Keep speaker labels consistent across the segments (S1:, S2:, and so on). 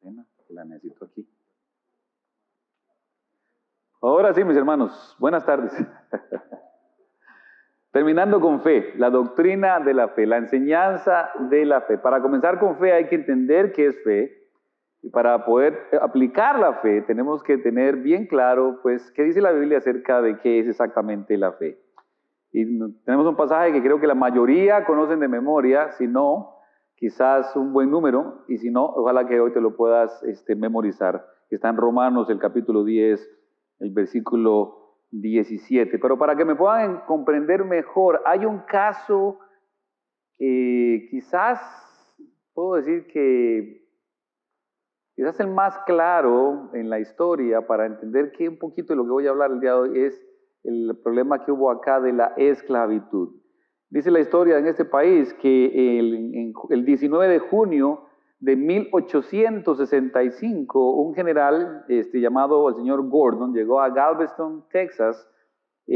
S1: pena, la necesito aquí. Ahora sí, mis hermanos, buenas tardes. Terminando con fe, la doctrina de la fe, la enseñanza de la fe. Para comenzar con fe hay que entender qué es fe. Y para poder aplicar la fe tenemos que tener bien claro, pues, qué dice la Biblia acerca de qué es exactamente la fe. Y tenemos un pasaje que creo que la mayoría conocen de memoria, si no, quizás un buen número, y si no, ojalá que hoy te lo puedas memorizar. Está en Romanos, el capítulo 10, el versículo 17. Pero para que me puedan comprender mejor, hay un caso, quizás puedo decir que quizás el más claro en la historia para entender que un poquito de lo que voy a hablar el día de hoy es el problema que hubo acá de la esclavitud. Dice la historia en este país que el 19 de junio de 1865, un general llamado el señor Gordon llegó a Galveston, Texas,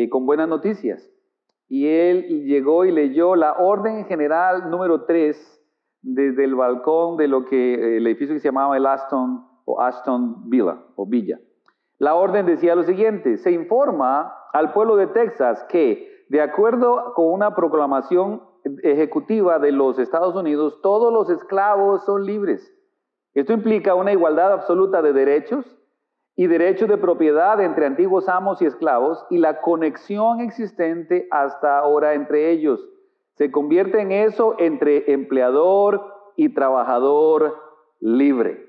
S1: con buenas noticias. Y él llegó y leyó la orden general número 3 desde el balcón de lo que el edificio que se llamaba el Ashton Villa. La orden decía lo siguiente: se informa al pueblo de Texas que, de acuerdo con una proclamación ejecutiva de los Estados Unidos, todos los esclavos son libres. Esto implica una igualdad absoluta de derechos y derechos de propiedad entre antiguos amos y esclavos, y la conexión existente hasta ahora entre ellos se convierte en eso entre empleador y trabajador libre.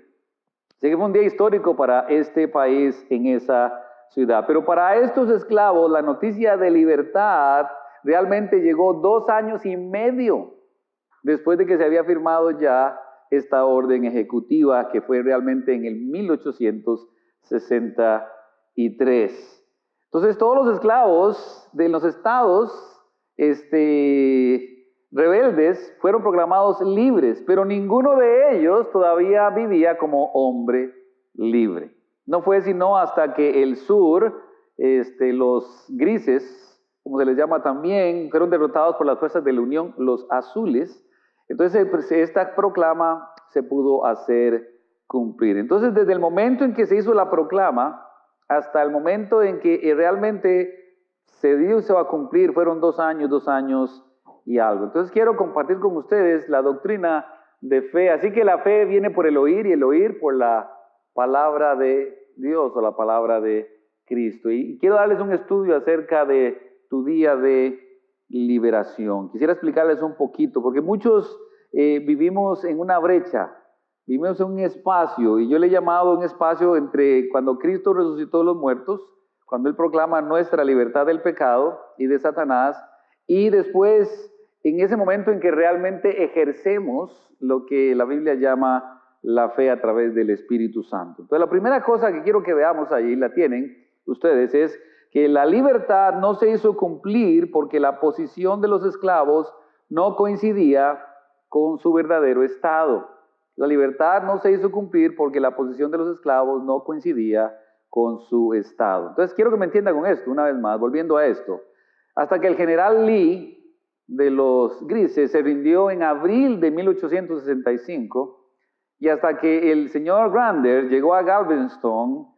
S1: Así que fue un día histórico para este país en esa ciudad. Pero para estos esclavos la noticia de libertad realmente llegó 2 años y medio después de que se había firmado ya esta orden ejecutiva, que fue realmente en el 1863. Entonces todos los esclavos de los estados rebeldes fueron proclamados libres, pero ninguno de ellos todavía vivía como hombre libre. No fue sino hasta que el sur, los grises, como se les llama también, fueron derrotados por las fuerzas de la Unión, los azules. Entonces esta proclama se pudo hacer cumplir. Entonces desde el momento en que se hizo la proclama hasta el momento en que realmente se dio y se va a cumplir, fueron 2 años y algo. Entonces quiero compartir con ustedes la doctrina de fe. Así que la fe viene por el oír y el oír por la palabra de Dios o la palabra de Cristo. Y quiero darles un estudio acerca de tu día de liberación. Quisiera explicarles un poquito, porque muchos vivimos en una brecha, vivimos en un espacio, y yo le he llamado un espacio entre cuando Cristo resucitó de los muertos, cuando Él proclama nuestra libertad del pecado y de Satanás, y después en ese momento en que realmente ejercemos lo que la Biblia llama la fe a través del Espíritu Santo. Entonces la primera cosa que quiero que veamos allí, la tienen ustedes, es que la libertad no se hizo cumplir porque la posición de los esclavos no coincidía con su verdadero estado. La libertad no se hizo cumplir porque la posición de los esclavos no coincidía con su estado. Entonces quiero que me entiendan con esto, una vez más, volviendo a esto. Hasta que el general Lee de los grises se rindió en abril de 1865, y hasta que el señor Grander llegó a Galveston,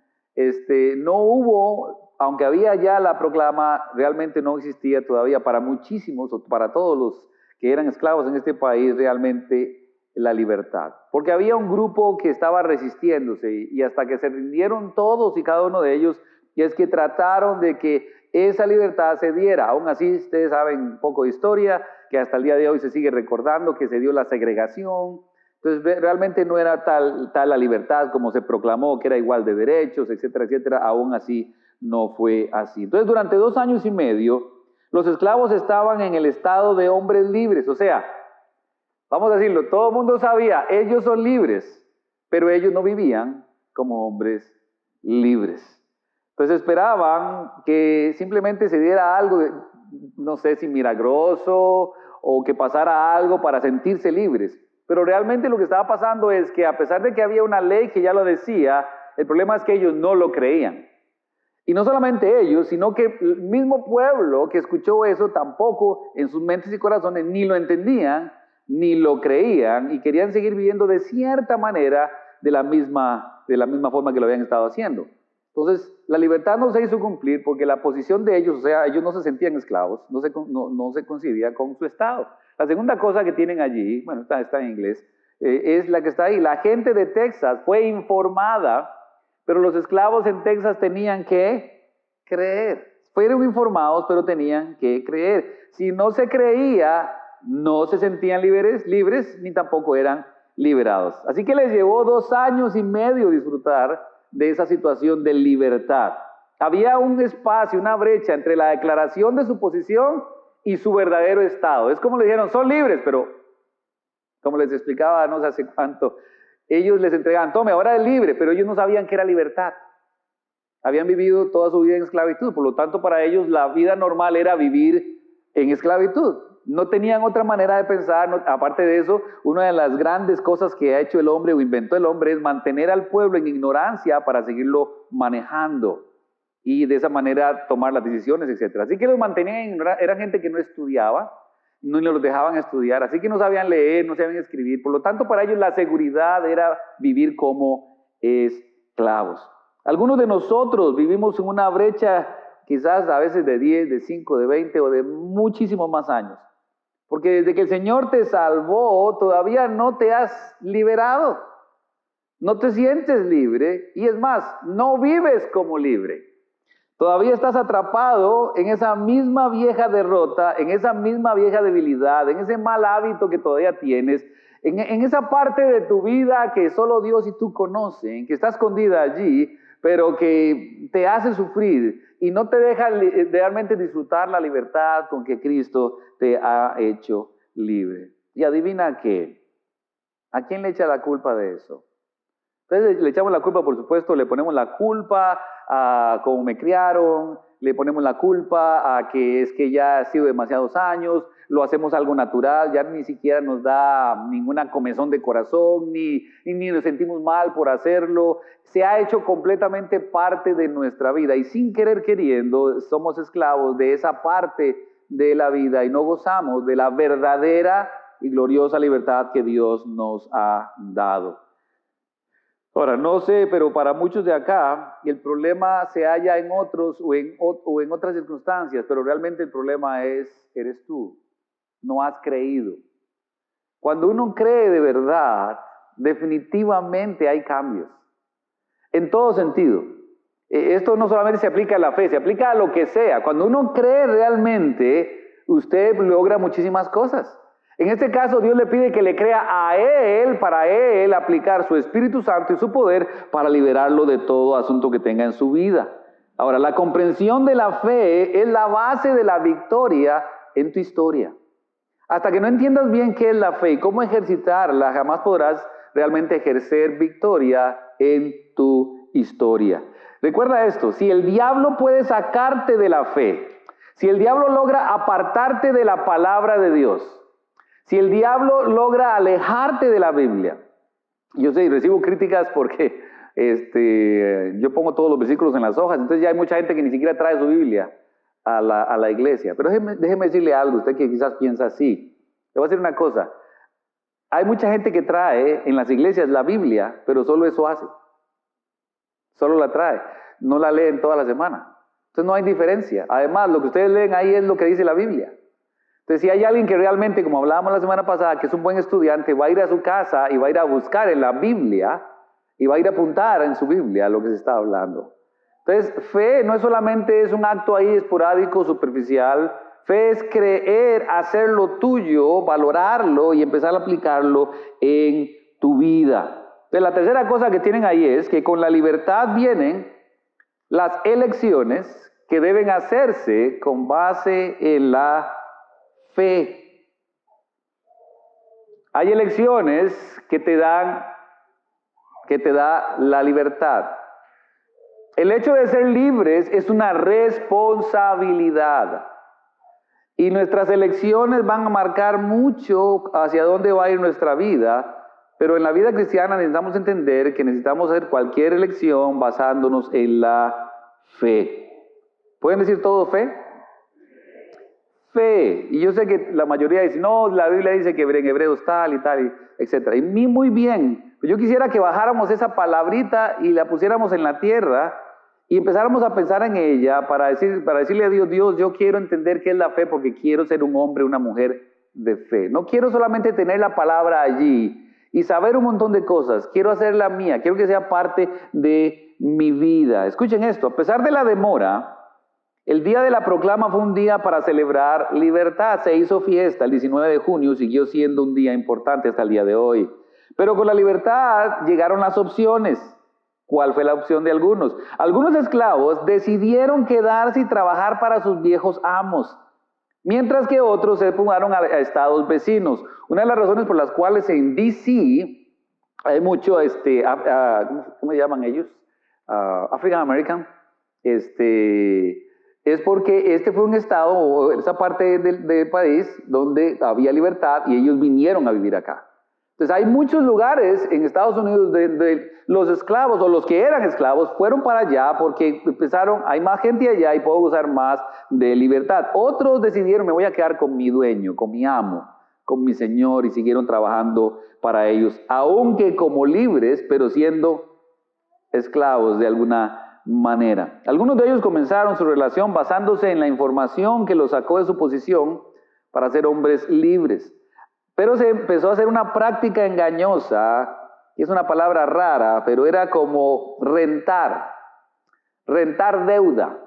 S1: no hubo, aunque había ya la proclama, realmente no existía todavía para muchísimos, o para todos los que eran esclavos en este país, realmente la libertad. Porque había un grupo que estaba resistiéndose, y hasta que se rindieron todos y cada uno de ellos, y es que trataron de que esa libertad se diera. Aún así, ustedes saben un poco de historia, que hasta el día de hoy se sigue recordando que se dio la segregación. Entonces realmente no era tal la libertad como se proclamó, que era igual de derechos, etcétera, etcétera. Aún así no fue así. Entonces durante 2 años y medio, los esclavos estaban en el estado de hombres libres. O sea, vamos a decirlo, todo el mundo sabía, ellos son libres, pero ellos no vivían como hombres libres. Entonces esperaban que simplemente se diera algo, no sé si milagroso, o que pasara algo para sentirse libres. Pero realmente lo que estaba pasando es que, a pesar de que había una ley que ya lo decía, el problema es que ellos no lo creían. Y no solamente ellos, sino que el mismo pueblo que escuchó eso tampoco en sus mentes y corazones ni lo entendían, ni lo creían, y querían seguir viviendo de cierta manera de la misma forma que lo habían estado haciendo. Entonces, la libertad no se hizo cumplir porque la posición de ellos, o sea, ellos no se sentían esclavos, no se coincidía con su estado. La segunda cosa que tienen allí, bueno, está en inglés, es la que está ahí. La gente de Texas fue informada, pero los esclavos en Texas tenían que creer. Fueron informados, pero tenían que creer. Si no se creía, no se sentían libres, ni tampoco eran liberados. Así que les llevó 2 años y medio disfrutar de esa situación de libertad. Había un espacio, una brecha entre la declaración de su posición y su verdadero estado. Es como le dijeron, son libres, pero como les explicaba no sé hace cuánto, ellos les entregaban, tome, ahora es libre, pero ellos no sabían qué era libertad. Habían vivido toda su vida en esclavitud, por lo tanto para ellos la vida normal era vivir en esclavitud. No tenían otra manera de pensar, aparte de eso, una de las grandes cosas que ha hecho el hombre o inventó el hombre es mantener al pueblo en ignorancia para seguirlo manejando y de esa manera tomar las decisiones, etc. Así que los mantenían en ignorancia, eran gente que no estudiaba, no los dejaban estudiar, así que no sabían leer, no sabían escribir, por lo tanto para ellos la seguridad era vivir como esclavos. Algunos de nosotros vivimos en una brecha quizás a veces de 10, de 5, de 20 o de muchísimos más años. Porque desde que el Señor te salvó, todavía no te has liberado. No te sientes libre y es más, no vives como libre. Todavía estás atrapado en esa misma vieja derrota, en esa misma vieja debilidad, en ese mal hábito que todavía tienes, en esa parte de tu vida que solo Dios y tú conocen, que está escondida allí, pero que te hace sufrir y no te deja realmente disfrutar la libertad con que Cristo te ha hecho libre. Y adivina qué, ¿a quién le echa la culpa de eso? Entonces le echamos la culpa, por supuesto, le ponemos la culpa a cómo me criaron, le ponemos la culpa a que es que ya ha sido demasiados años, lo hacemos algo natural, ya ni siquiera nos da ninguna comezón de corazón, ni nos sentimos mal por hacerlo. Se ha hecho completamente parte de nuestra vida y sin querer queriendo somos esclavos de esa parte de la vida y no gozamos de la verdadera y gloriosa libertad que Dios nos ha dado. Ahora, no sé, pero para muchos de acá, el problema se halla en otros o en otras circunstancias, pero realmente el problema eres tú. No has creído. Cuando uno cree de verdad, definitivamente hay cambios. En todo sentido. Esto no solamente se aplica a la fe, se aplica a lo que sea. Cuando uno cree realmente, usted logra muchísimas cosas. En este caso, Dios le pide que le crea a Él, para Él aplicar su Espíritu Santo y su poder para liberarlo de todo asunto que tenga en su vida. Ahora, la comprensión de la fe es la base de la victoria en tu historia. Hasta que no entiendas bien qué es la fe y cómo ejercitarla, jamás podrás realmente ejercer victoria en tu historia. Recuerda esto, si el diablo puede sacarte de la fe, si el diablo logra apartarte de la palabra de Dios, si el diablo logra alejarte de la Biblia, yo sé, recibo críticas porque yo pongo todos los versículos en las hojas, entonces ya hay mucha gente que ni siquiera trae su Biblia a la iglesia. Pero déjeme decirle algo, usted que quizás piensa así. Le voy a decir una cosa. Hay mucha gente que trae en las iglesias la Biblia, pero solo eso hace. Solo la trae. No la leen toda la semana. Entonces no hay diferencia. Además, lo que ustedes leen ahí es lo que dice la Biblia. Entonces, si hay alguien que realmente, como hablábamos la semana pasada, que es un buen estudiante, va a ir a su casa y va a ir a buscar en la Biblia y va a ir a apuntar en su Biblia lo que se está hablando. Entonces, fe no es solamente un acto ahí esporádico, superficial. Fe es creer, hacerlo tuyo, valorarlo y empezar a aplicarlo en tu vida. Entonces, la tercera cosa que tienen ahí es que con la libertad vienen las elecciones que deben hacerse con base en la fe. Hay elecciones que te da la libertad. El hecho de ser libres es una responsabilidad. Y nuestras elecciones van a marcar mucho hacia dónde va a ir nuestra vida, pero en la vida cristiana necesitamos entender que necesitamos hacer cualquier elección basándonos en la fe. ¿Pueden decir todo fe? fe. Y yo sé que la mayoría dice, no, la Biblia dice que en Hebreos tal, etc. Y muy bien. Yo quisiera que bajáramos esa palabrita y la pusiéramos en la tierra y empezáramos a pensar en ella para decirle a Dios, Dios, yo quiero entender qué es la fe porque quiero ser un hombre, una mujer de fe. No quiero solamente tener la palabra allí y saber un montón de cosas. Quiero hacerla mía, quiero que sea parte de mi vida. Escuchen esto, a pesar de la demora, el día de la proclama fue un día para celebrar libertad. Se hizo fiesta el 19 de junio, siguió siendo un día importante hasta el día de hoy. Pero con la libertad llegaron las opciones. ¿Cuál fue la opción de algunos? Algunos esclavos decidieron quedarse y trabajar para sus viejos amos, mientras que otros se mudaron a estados vecinos. Una de las razones por las cuales en D.C. hay mucho, ¿cómo se llaman ellos? African American. Es porque este fue un estado, o esa parte del país, donde había libertad y ellos vinieron a vivir acá. Entonces hay muchos lugares en Estados Unidos donde los esclavos o los que eran esclavos fueron para allá porque empezaron, hay más gente allá y puedo gozar más de libertad. Otros decidieron, me voy a quedar con mi dueño, con mi amo, con mi señor, y siguieron trabajando para ellos, aunque como libres, pero siendo esclavos de alguna manera. Algunos de ellos comenzaron su relación basándose en la información que los sacó de su posición para ser hombres libres. Pero se empezó a hacer una práctica engañosa, que es una palabra rara, pero era como rentar deuda,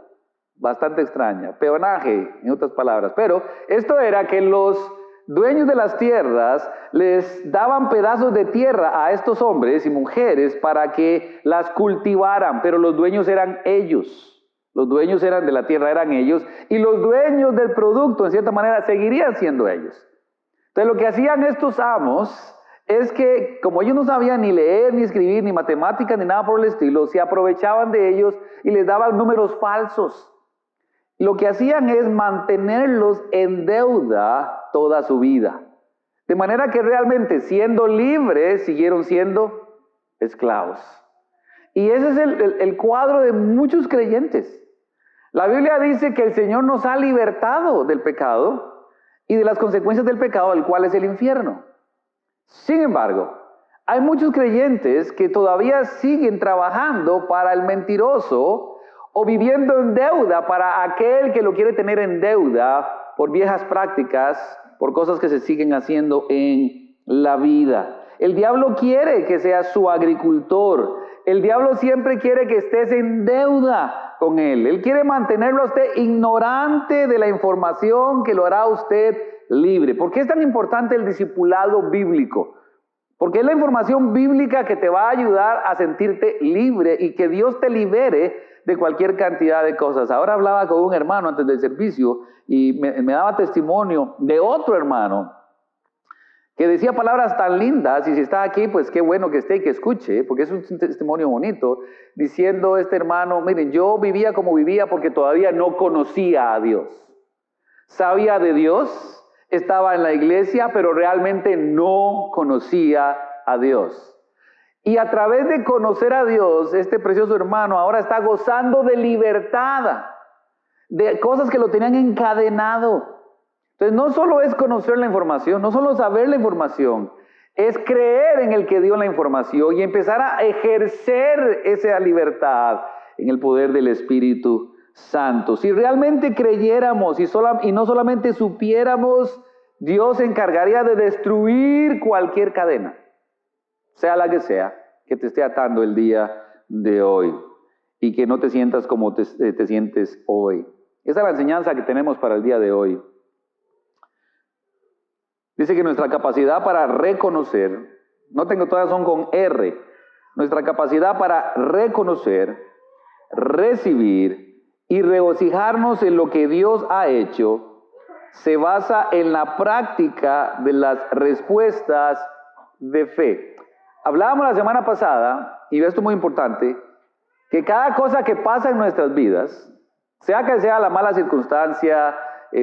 S1: bastante extraña, peonaje en otras palabras. Pero esto era que los dueños de las tierras les daban pedazos de tierra a estos hombres y mujeres para que las cultivaran, pero los dueños eran ellos. Los dueños de la tierra eran ellos y los dueños del producto, en cierta manera, seguirían siendo ellos. Entonces lo que hacían estos amos es que, como ellos no sabían ni leer, ni escribir, ni matemáticas, ni nada por el estilo, se aprovechaban de ellos y les daban números falsos. Lo que hacían es mantenerlos en deuda toda su vida. De manera que realmente, siendo libres, siguieron siendo esclavos. Y ese es el cuadro de muchos creyentes. La Biblia dice que el Señor nos ha libertado del pecado y de las consecuencias del pecado, el cual es el infierno. Sin embargo, hay muchos creyentes que todavía siguen trabajando para el mentiroso o viviendo en deuda para aquel que lo quiere tener en deuda por viejas prácticas, por cosas que se siguen haciendo en la vida. El diablo quiere que seas su agricultor. El diablo siempre quiere que estés en deuda con él. Él quiere mantenerlo a usted ignorante de la información que lo hará a usted libre. ¿Por qué es tan importante el discipulado bíblico? Porque es la información bíblica que te va a ayudar a sentirte libre y que Dios te libere de cualquier cantidad de cosas. Ahora hablaba con un hermano antes del servicio y me daba testimonio de otro hermano que decía palabras tan lindas, y si está aquí, pues qué bueno que esté y que escuche, porque es un testimonio bonito, diciendo este hermano, miren, yo vivía como vivía porque todavía no conocía a Dios. Sabía de Dios, estaba en la iglesia, pero realmente no conocía a Dios. Y a través de conocer a Dios, este precioso hermano ahora está gozando de libertad, de cosas que lo tenían encadenado. Entonces no solo es conocer la información, no solo saber la información, es creer en el que dio la información y empezar a ejercer esa libertad en el poder del Espíritu Santo. Si realmente creyéramos y no solamente supiéramos, Dios se encargaría de destruir cualquier cadena, sea la que te esté atando el día de hoy y que no te sientas como te sientes hoy. Esa es la enseñanza que tenemos para el día de hoy. Dice que nuestra capacidad para reconocer, no tengo todas, son con R, nuestra capacidad para reconocer, recibir y regocijarnos en lo que Dios ha hecho, se basa en la práctica de las respuestas de fe. Hablábamos la semana pasada, y esto es muy importante, que cada cosa que pasa en nuestras vidas, sea que sea la mala circunstancia,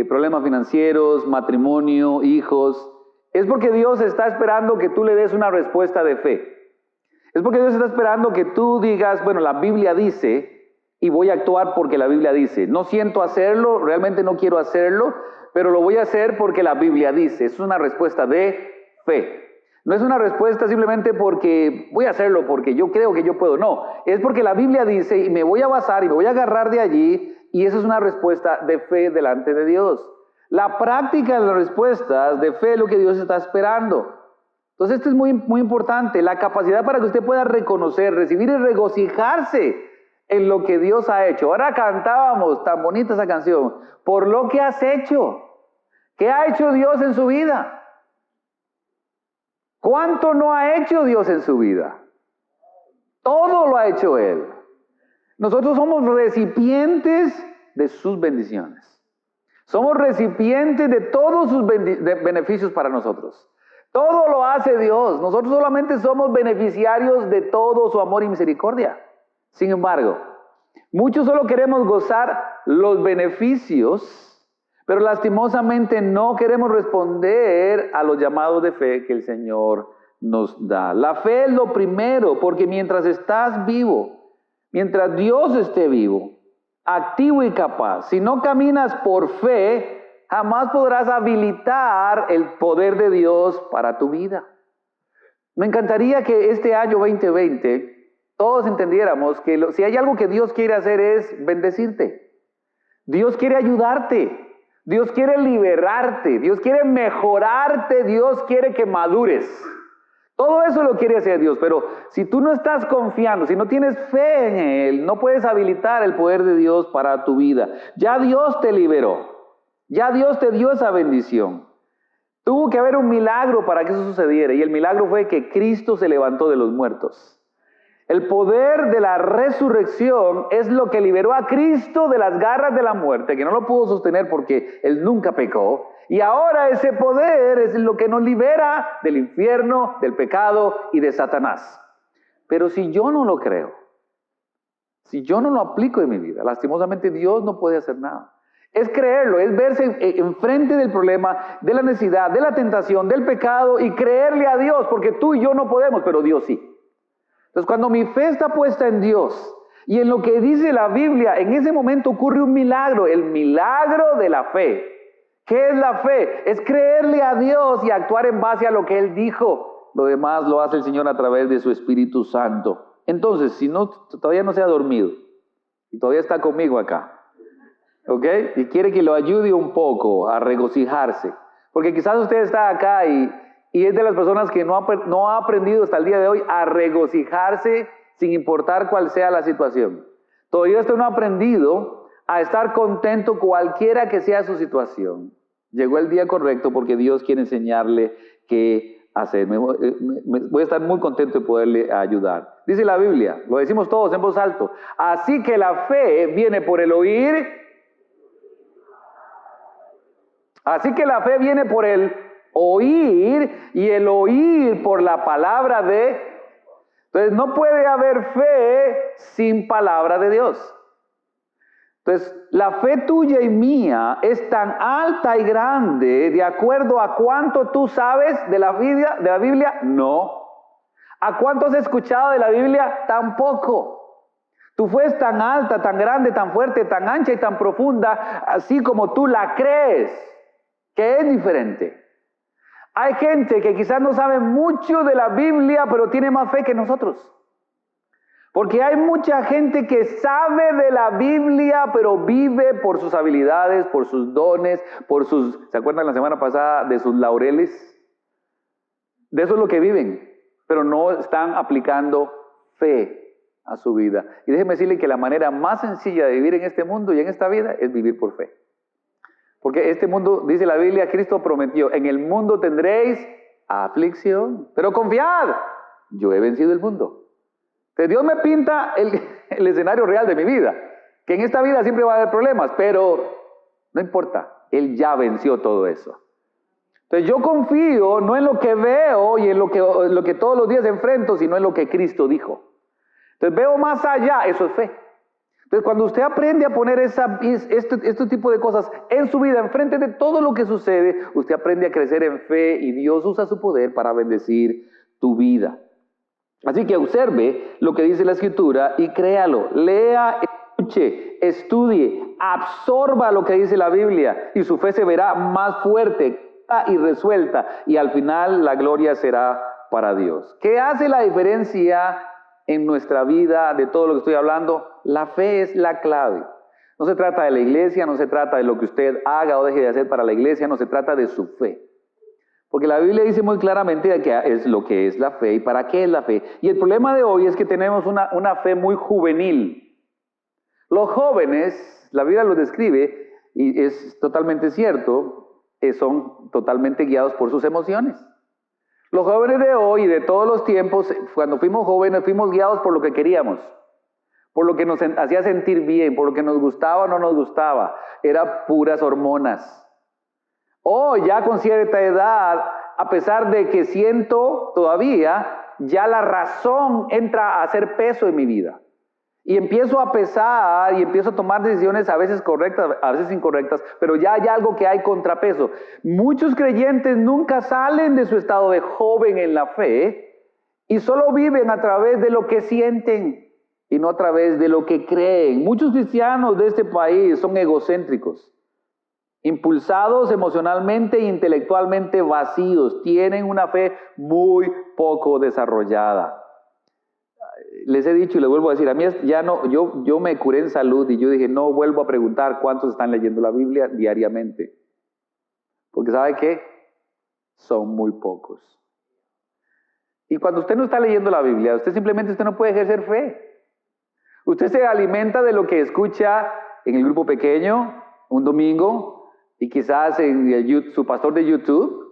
S1: problemas financieros, matrimonio, hijos, es porque Dios está esperando que tú le des una respuesta de fe. Es porque Dios está esperando que tú digas, bueno, la Biblia dice y voy a actuar porque la Biblia dice. No siento hacerlo, realmente no quiero hacerlo, pero lo voy a hacer porque la Biblia dice. Es una respuesta de fe. No es una respuesta simplemente porque voy a hacerlo porque yo creo que yo puedo. No, es porque la Biblia dice y me voy a basar y me voy a agarrar de allí, y eso es una respuesta de fe delante de Dios. La práctica de las respuestas de fe es lo que Dios está esperando. Entonces esto es muy, muy importante, la capacidad para que usted pueda reconocer, recibir y regocijarse en lo que Dios ha hecho. Ahora cantábamos tan bonita esa canción, por lo que has hecho. ¿Qué ha hecho Dios en su vida? ¿Cuánto no ha hecho Dios en su vida? Todo lo ha hecho Él. Nosotros somos recipientes de sus bendiciones. Somos recipientes de todos sus beneficios para nosotros. Todo lo hace Dios. Nosotros solamente somos beneficiarios de todo su amor y misericordia. Sin embargo, muchos solo queremos gozar los beneficios, pero lastimosamente no queremos responder a los llamados de fe que el Señor nos da. La fe es lo primero, porque mientras estás vivo, mientras Dios esté vivo, activo y capaz, si no caminas por fe, jamás podrás habilitar el poder de Dios para tu vida. Me encantaría que este año 2020 todos entendiéramos que si hay algo que Dios quiere hacer es bendecirte. Dios quiere ayudarte. Dios quiere liberarte, Dios quiere mejorarte, Dios quiere que madures. Todo eso lo quiere hacer Dios, pero si tú no estás confiando, si no tienes fe en Él, no puedes habilitar el poder de Dios para tu vida. Ya Dios te liberó, ya Dios te dio esa bendición. Tuvo que haber un milagro para que eso sucediera, y el milagro fue que Cristo se levantó de los muertos. El poder de la resurrección es lo que liberó a Cristo de las garras de la muerte, que no lo pudo sostener porque Él nunca pecó. Y ahora ese poder es lo que nos libera del infierno, del pecado y de Satanás. Pero si yo no lo creo, si yo no lo aplico en mi vida, lastimosamente Dios no puede hacer nada. Es creerlo, es verse enfrente del problema, de la necesidad, de la tentación, del pecado y creerle a Dios, porque tú y yo no podemos, pero Dios sí. Entonces, cuando mi fe está puesta en Dios y en lo que dice la Biblia, en ese momento ocurre un milagro, el milagro de la fe. ¿Qué es la fe? Es creerle a Dios y actuar en base a lo que Él dijo. Lo demás lo hace el Señor a través de su Espíritu Santo. Entonces, si todavía no se ha dormido y todavía está conmigo acá, ¿ok? Y quiere que lo ayude un poco a regocijarse, porque quizás usted está acá y es de las personas que no ha aprendido hasta el día de hoy a regocijarse sin importar cuál sea la situación. Todavía usted no ha aprendido a estar contento cualquiera que sea su situación. Llegó el día correcto porque Dios quiere enseñarle qué hacer. Voy a estar muy contento de poderle ayudar. Dice la Biblia, lo decimos todos en voz alta. Así que la fe viene por el oír. Así que la fe viene por el oír, y el oír por la palabra de... Entonces no puede haber fe sin palabra de Dios. Entonces la fe tuya y mía es tan alta y grande de acuerdo a cuánto tú sabes de la Biblia, no. ¿A cuánto has escuchado de la Biblia? Tampoco. Tu fe es tan alta, tan grande, tan fuerte, tan ancha y tan profunda, así como tú la crees, que es diferente. Hay gente que quizás no sabe mucho de la Biblia, pero tiene más fe que nosotros. Porque hay mucha gente que sabe de la Biblia, pero vive por sus habilidades, por sus dones, ¿se acuerdan la semana pasada de sus laureles? De eso es lo que viven, pero no están aplicando fe a su vida. Y déjeme decirle que la manera más sencilla de vivir en este mundo y en esta vida es vivir por fe. Porque este mundo, dice la Biblia, Cristo prometió, en el mundo tendréis aflicción, pero confiad, yo he vencido el mundo. Entonces Dios me pinta el escenario real de mi vida, que en esta vida siempre va a haber problemas, pero no importa, Él ya venció todo eso. Entonces yo confío no en lo que veo y en lo que todos los días enfrento, sino en lo que Cristo dijo. Entonces veo más allá, eso es fe. Entonces, cuando usted aprende a poner este tipo de cosas en su vida, enfrente de todo lo que sucede, usted aprende a crecer en fe y Dios usa su poder para bendecir tu vida. Así que observe lo que dice la Escritura y créalo. Lea, escuche, estudie, absorba lo que dice la Biblia y su fe se verá más fuerte y resuelta y al final la gloria será para Dios. ¿Qué hace la diferencia en nuestra vida de todo lo que estoy hablando? La fe es la clave. No se trata de la iglesia, no se trata de lo que usted haga o deje de hacer para la iglesia, no se trata de su fe. Porque la Biblia dice muy claramente de que es lo que es la fe y para qué es la fe. Y el problema de hoy es que tenemos una fe muy juvenil. Los jóvenes, la Biblia los describe, y es totalmente cierto, son totalmente guiados por sus emociones. Los jóvenes de hoy y de todos los tiempos, cuando fuimos jóvenes, fuimos guiados por lo que queríamos, por lo que nos hacía sentir bien, por lo que nos gustaba o no nos gustaba. Era puras hormonas. Ya con cierta edad, a pesar de que siento todavía, ya la razón entra a hacer peso en mi vida. Y empiezo a pesar y empiezo a tomar decisiones a veces correctas, a veces incorrectas, pero ya hay algo que hay contrapeso. Muchos creyentes nunca salen de su estado de joven en la fe y solo viven a través de lo que sienten y no a través de lo que creen. Muchos cristianos de este país son egocéntricos, impulsados emocionalmente e intelectualmente vacíos, tienen una fe muy poco desarrollada. Les he dicho y les vuelvo a decir, a mí ya no, yo me curé en salud y yo dije, no vuelvo a preguntar cuántos están leyendo la Biblia diariamente. Porque ¿sabe qué? Son muy pocos. Y cuando usted no está leyendo la Biblia, usted no puede ejercer fe. Usted se alimenta de lo que escucha en el grupo pequeño, un domingo, y quizás en su pastor de YouTube,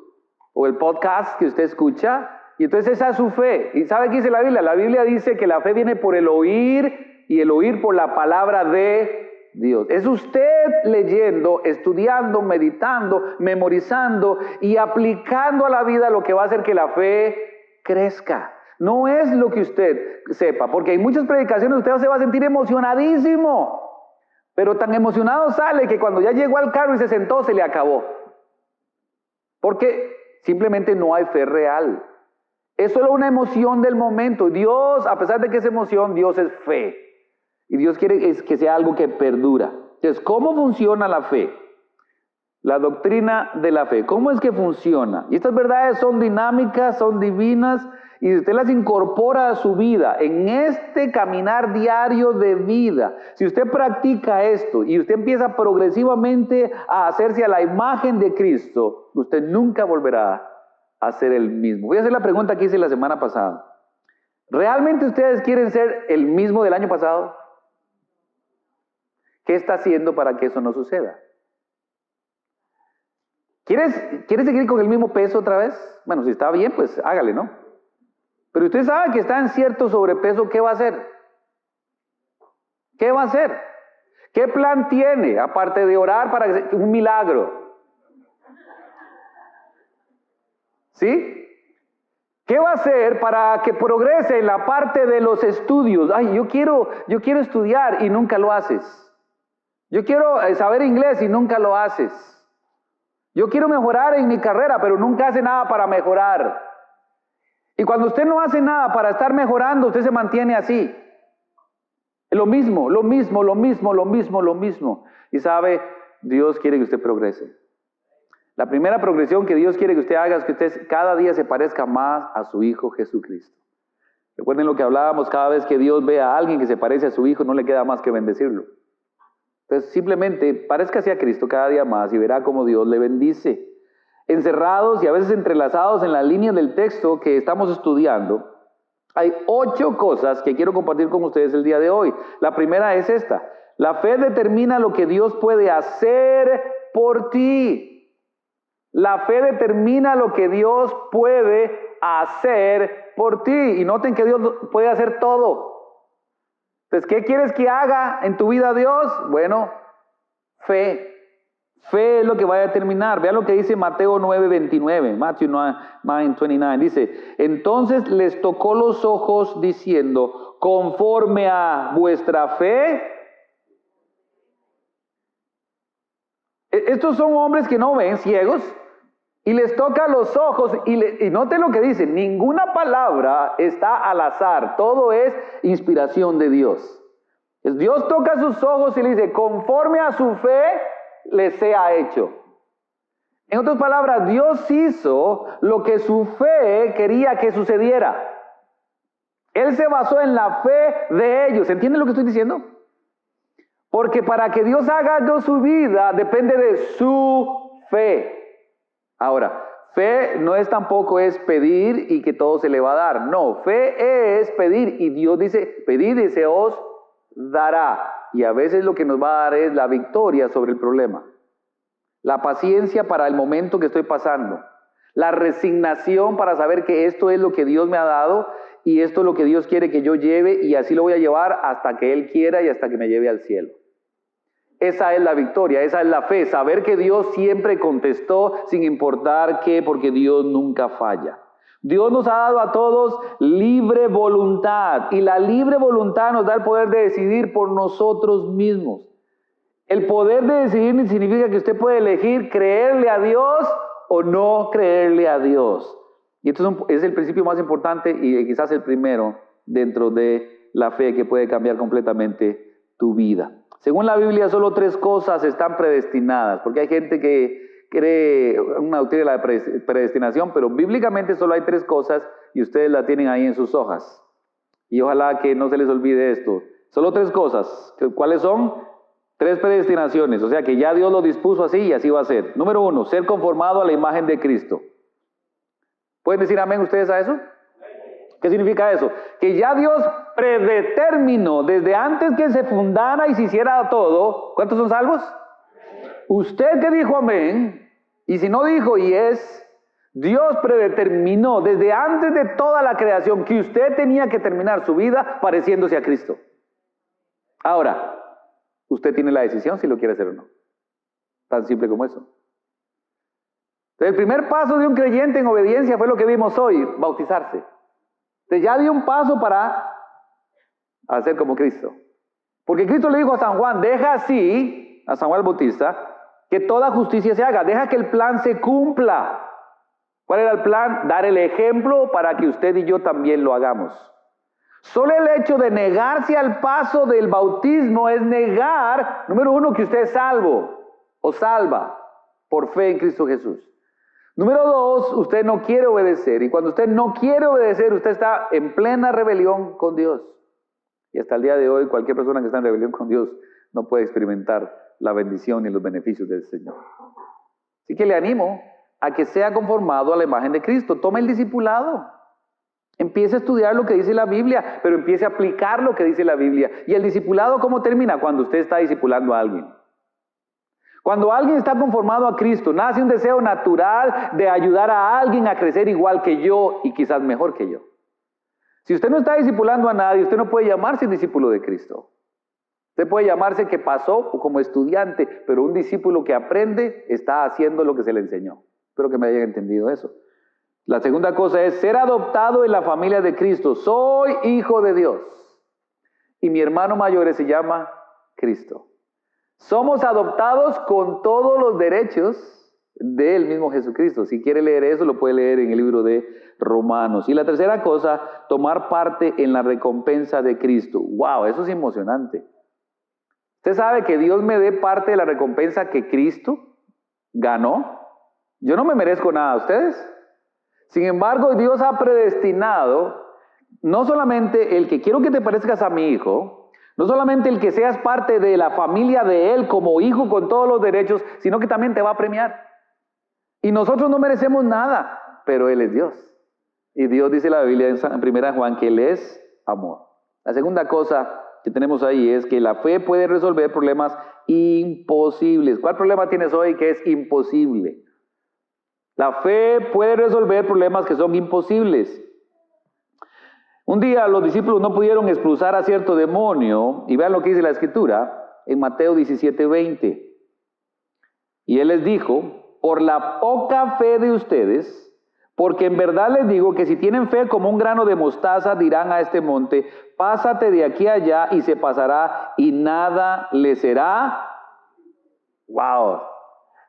S1: o el podcast que usted escucha, y entonces esa es su fe. ¿Y sabe qué dice la Biblia? La Biblia dice que la fe viene por el oír y el oír por la palabra de Dios. Es usted leyendo, estudiando, meditando, memorizando y aplicando a la vida lo que va a hacer que la fe crezca. No es lo que usted sepa, porque en muchas predicaciones usted se va a sentir emocionadísimo, pero tan emocionado sale que cuando ya llegó al carro y se sentó, se le acabó. Porque simplemente no hay fe real. Es solo una emoción del momento. Dios, a pesar de que es emoción, Dios es fe. Y Dios quiere que sea algo que perdura. Entonces, ¿cómo funciona la fe? La doctrina de la fe. ¿Cómo es que funciona? Y estas verdades son dinámicas, son divinas, y si usted las incorpora a su vida, en este caminar diario de vida, si usted practica esto y usted empieza progresivamente a hacerse a la imagen de Cristo, usted nunca volverá a ser el mismo. Voy a hacer la pregunta que hice la semana pasada. ¿Realmente ustedes quieren ser el mismo del año pasado? ¿Qué está haciendo para que eso no suceda? ¿Quieres seguir con el mismo peso otra vez? Bueno, si está bien, pues hágale, ¿no? Pero usted sabe que está en cierto sobrepeso, ¿qué va a hacer? ¿Qué va a hacer? ¿Qué plan tiene? Aparte de orar para un milagro. ¿Sí? ¿Qué va a hacer para que progrese en la parte de los estudios? Ay, yo quiero estudiar y nunca lo haces. Yo quiero saber inglés y nunca lo haces. Yo quiero mejorar en mi carrera, pero nunca hace nada para mejorar. Y cuando usted no hace nada para estar mejorando, usted se mantiene así. Lo mismo. Y sabe, Dios quiere que usted progrese. La primera progresión que Dios quiere que usted haga es que usted cada día se parezca más a su Hijo Jesucristo. Recuerden lo que hablábamos, cada vez que Dios ve a alguien que se parece a su Hijo, no le queda más que bendecirlo. Entonces simplemente parezcase a Cristo cada día más y verá cómo Dios le bendice. Encerrados y a veces entrelazados en la línea del texto que estamos estudiando, hay 8 cosas que quiero compartir con ustedes el día de hoy. La primera es esta: la fe determina lo que Dios puede hacer por ti. La fe determina lo que Dios puede hacer por ti. Y noten que Dios puede hacer todo. Entonces, ¿qué quieres que haga en tu vida Dios? Bueno, fe. Fe es lo que va a determinar. Vean lo que dice Mateo 9:29. Matthew 9:29. Dice, entonces les tocó los ojos diciendo, conforme a vuestra fe. Estos son hombres que no ven, ciegos, y les toca los ojos, y noten lo que dice, ninguna palabra está al azar, todo es inspiración de Dios. Dios toca sus ojos y le dice, conforme a su fe, le sea hecho. En otras palabras, Dios hizo lo que su fe quería que sucediera. Él se basó en la fe de ellos. ¿Entienden lo que estoy diciendo? Porque para que Dios haga algo en su vida, depende de su fe. Ahora, fe no es tampoco es pedir y que todo se le va a dar. No, fe es pedir y Dios dice, pedid y se os dará. Y a veces lo que nos va a dar es la victoria sobre el problema. La paciencia para el momento que estoy pasando. La resignación para saber que esto es lo que Dios me ha dado y esto es lo que Dios quiere que yo lleve y así lo voy a llevar hasta que Él quiera y hasta que me lleve al cielo. Esa es la victoria, esa es la fe, saber que Dios siempre contestó sin importar qué, porque Dios nunca falla. Dios nos ha dado a todos libre voluntad y la libre voluntad nos da el poder de decidir por nosotros mismos. El poder de decidir significa que usted puede elegir creerle a Dios o no creerle a Dios. Y esto es el principio más importante y quizás el primero dentro de la fe que puede cambiar completamente tu vida. Según la Biblia, solo 3 cosas están predestinadas, porque hay gente que cree una doctrina de la predestinación, pero bíblicamente solo hay 3 cosas y ustedes la tienen ahí en sus hojas. Y ojalá que no se les olvide esto. Solo 3 cosas. ¿Cuáles son? 3 predestinaciones, o sea que ya Dios lo dispuso así y así va a ser. Número 1, ser conformado a la imagen de Cristo. ¿Pueden decir amén ustedes a eso? ¿Qué significa eso? Que ya Dios predeterminó desde antes que se fundara y se hiciera todo. ¿Cuántos son salvos? Usted que dijo amén, y si no dijo y es, Dios predeterminó desde antes de toda la creación que usted tenía que terminar su vida pareciéndose a Cristo. Ahora, usted tiene la decisión si lo quiere hacer o no. Tan simple como eso. Entonces, el primer paso de un creyente en obediencia fue lo que vimos hoy, bautizarse. Entonces ya dio un paso para hacer como Cristo. Porque Cristo le dijo a San Juan, deja así, a San Juan el Bautista, que toda justicia se haga, deja que el plan se cumpla. ¿Cuál era el plan? Dar el ejemplo para que usted y yo también lo hagamos. Solo el hecho de negarse al paso del bautismo es negar, número 1, que usted es salvo o salva por fe en Cristo Jesús. Número 2, usted no quiere obedecer. Y cuando usted no quiere obedecer, usted está en plena rebelión con Dios. Y hasta el día de hoy, cualquier persona que está en rebelión con Dios no puede experimentar la bendición y los beneficios del Señor. Así que le animo a que sea conformado a la imagen de Cristo. Tome el discipulado. Empiece a estudiar lo que dice la Biblia, pero empiece a aplicar lo que dice la Biblia. ¿Y el discipulado cómo termina? Cuando usted está discipulando a alguien. Cuando alguien está conformado a Cristo, nace un deseo natural de ayudar a alguien a crecer igual que yo y quizás mejor que yo. Si usted no está discipulando a nadie, usted no puede llamarse discípulo de Cristo. Usted puede llamarse que pasó como estudiante, pero un discípulo que aprende está haciendo lo que se le enseñó. Espero que me hayan entendido eso. La segunda cosa es ser adoptado en la familia de Cristo. Soy hijo de Dios. Y mi hermano mayor se llama Cristo. Somos adoptados con todos los derechos del mismo Jesucristo. Si quiere leer eso, lo puede leer en el libro de Romanos. Y la tercera cosa, tomar parte en la recompensa de Cristo. ¡Wow! Eso es emocionante. ¿Usted sabe que Dios me dé parte de la recompensa que Cristo ganó? Yo no me merezco nada, ¿ustedes? Sin embargo, Dios ha predestinado no solamente el que quiero que te parezcas a mi hijo, no solamente el que seas parte de la familia de Él como hijo con todos los derechos, sino que también te va a premiar. Y nosotros no merecemos nada, pero Él es Dios. Y Dios dice en la Biblia en 1 Juan que Él es amor. La segunda cosa que tenemos ahí es que la fe puede resolver problemas imposibles. ¿Cuál problema tienes hoy que es imposible? La fe puede resolver problemas que son imposibles. Un día los discípulos no pudieron expulsar a cierto demonio, y vean lo que dice la Escritura en Mateo 17:20. Y Él les dijo, por la poca fe de ustedes, porque en verdad les digo que si tienen fe como un grano de mostaza, dirán a este monte, pásate de aquí a allá y se pasará y nada le será. ¡Wow!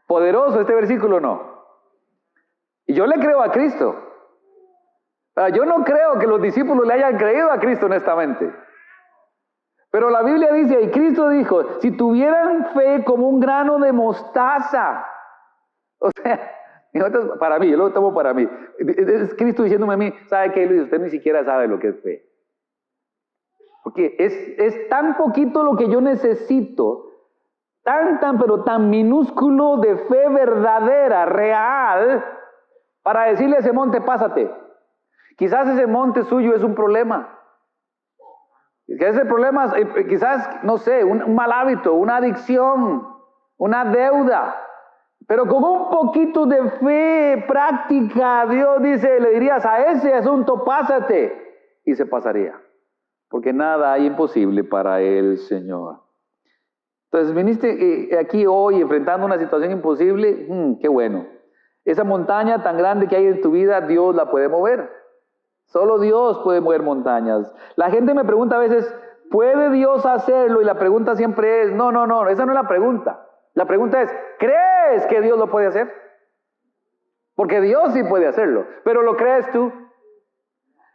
S1: Poderoso este versículo, ¿no? Y yo le creo a Cristo. Yo no creo que los discípulos le hayan creído a Cristo honestamente. Pero la Biblia dice, y Cristo dijo, si tuvieran fe como un grano de mostaza. O sea, para mí, yo lo tomo para mí. Es Cristo diciéndome a mí, ¿sabe qué, Luis? Usted ni siquiera sabe lo que es fe. Porque es tan poquito lo que yo necesito, pero tan minúsculo de fe verdadera, real, para decirle a ese monte, pásate. Quizás ese monte suyo es un problema. Ese problema, quizás, no sé, un mal hábito, una adicción, una deuda. Pero con un poquito de fe práctica, Dios dice, le dirías a ese asunto, pásate. Y se pasaría. Porque nada hay imposible para el Señor. Entonces, viniste aquí hoy enfrentando una situación imposible, qué bueno. Esa montaña tan grande que hay en tu vida, Dios la puede mover. Solo Dios puede mover montañas. La gente me pregunta a veces, ¿puede Dios hacerlo? Y la pregunta siempre es, no, esa no es la pregunta. La pregunta es, ¿crees que Dios lo puede hacer? Porque Dios sí puede hacerlo, pero ¿lo crees tú?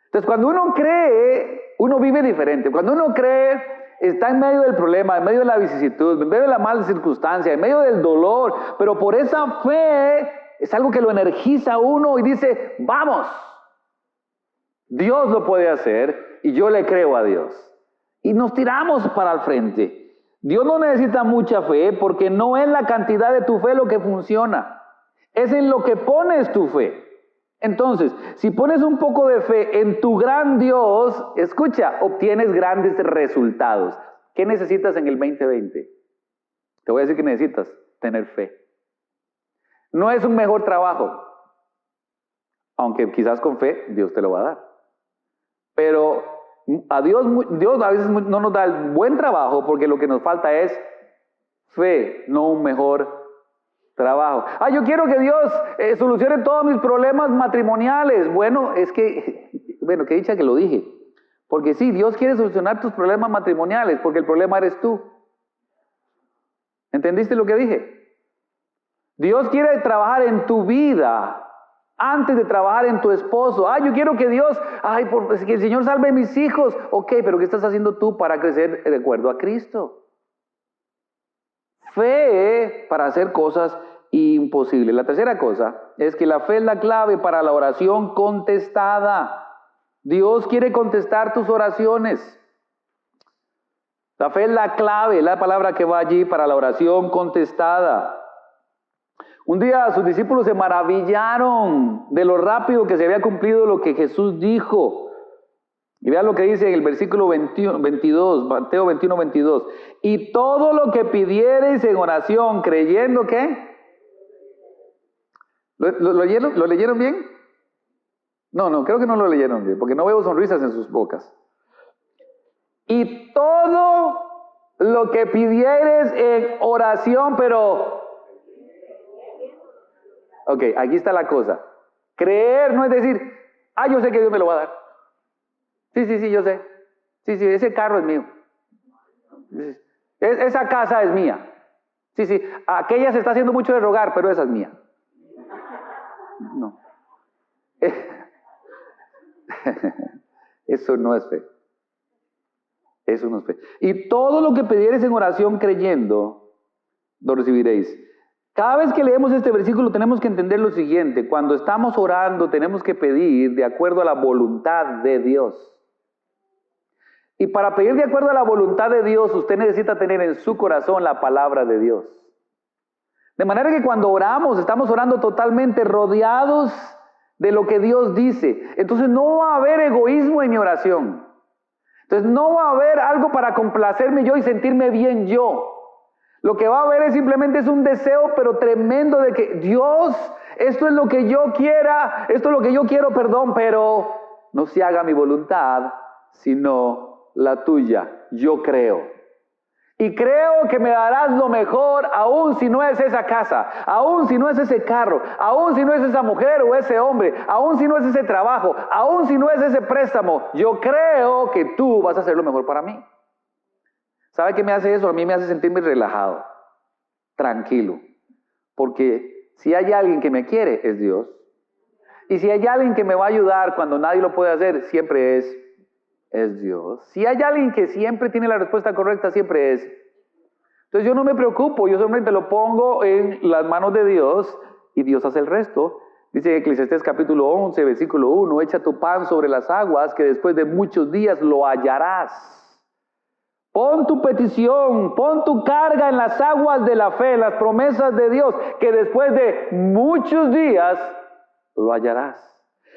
S1: Entonces, cuando uno cree, uno vive diferente. Cuando uno cree, está en medio del problema, en medio de la vicisitud, en medio de la mala circunstancia, en medio del dolor, pero por esa fe es algo que lo energiza a uno y dice, vamos, Dios lo puede hacer y yo le creo a Dios. Y nos tiramos para el frente. Dios no necesita mucha fe porque no es la cantidad de tu fe lo que funciona, es en lo que pones tu fe. Entonces, si pones un poco de fe en tu gran Dios, escucha, obtienes grandes resultados. ¿Qué necesitas en el 2020? Te voy a decir que necesitas tener fe. No es un mejor trabajo, aunque quizás con fe Dios te lo va a dar. Pero a Dios a veces no nos da el buen trabajo porque lo que nos falta es fe, no un mejor trabajo. Yo quiero que Dios solucione todos mis problemas matrimoniales. Bueno, que dicha que lo dije. Porque sí, Dios quiere solucionar tus problemas matrimoniales, porque el problema eres tú. ¿Entendiste lo que dije? Dios quiere trabajar en tu vida antes de trabajar en tu esposo. Yo quiero que Dios, que el Señor salve a mis hijos. Ok, pero ¿qué estás haciendo tú para crecer de acuerdo a Cristo? Fe para hacer cosas imposibles. La tercera cosa es que la fe es la clave para la oración contestada. Dios quiere contestar tus oraciones. La fe es la clave, la palabra que va allí para la oración contestada. Un día sus discípulos se maravillaron de lo rápido que se había cumplido lo que Jesús dijo. Y vean lo que dice en el versículo 22, Mateo 21, 22. Y todo lo que pidiereis en oración, creyendo que... ¿Lo leyeron bien? No, creo que no lo leyeron bien, porque no veo sonrisas en sus bocas. Y todo lo que pidieres en oración, pero... Ok, aquí está la cosa. Creer no es decir, yo sé que Dios me lo va a dar. Sí, yo sé. Sí, ese carro es mío. Esa casa es mía. Sí, aquella se está haciendo mucho de rogar, pero esa es mía. No. Eso no es fe. Eso no es fe. Y todo lo que pidieres en oración creyendo, lo recibiréis. Cada vez que leemos este versículo tenemos que entender lo siguiente. Cuando estamos orando tenemos que pedir de acuerdo a la voluntad de Dios. Y para pedir de acuerdo a la voluntad de Dios, usted necesita tener en su corazón la palabra de Dios. De manera que cuando oramos, estamos orando totalmente rodeados de lo que Dios dice. Entonces no va a haber egoísmo en mi oración. Entonces no va a haber algo para complacerme yo y sentirme bien yo. Lo que va a haber es simplemente un deseo, pero tremendo de que Dios, esto es lo que yo quiera, esto es lo que yo quiero, pero no se haga mi voluntad, sino la tuya. Yo creo. Y creo que me darás lo mejor, aun si no es esa casa, aun si no es ese carro, aun si no es esa mujer o ese hombre, aun si no es ese trabajo, aun si no es ese préstamo. Yo creo que tú vas a hacer lo mejor para mí. ¿Sabe qué me hace eso? A mí me hace sentirme relajado, tranquilo. Porque si hay alguien que me quiere, es Dios. Y si hay alguien que me va a ayudar cuando nadie lo puede hacer, siempre es es Dios. Si hay alguien que siempre tiene la respuesta correcta, siempre es. Entonces yo no me preocupo, yo solamente lo pongo en las manos de Dios y Dios hace el resto. Dice Eclesiastés capítulo 11, versículo 1, echa tu pan sobre las aguas, que después de muchos días lo hallarás. Pon tu petición, pon tu carga en las aguas de la fe, las promesas de Dios, que después de muchos días lo hallarás.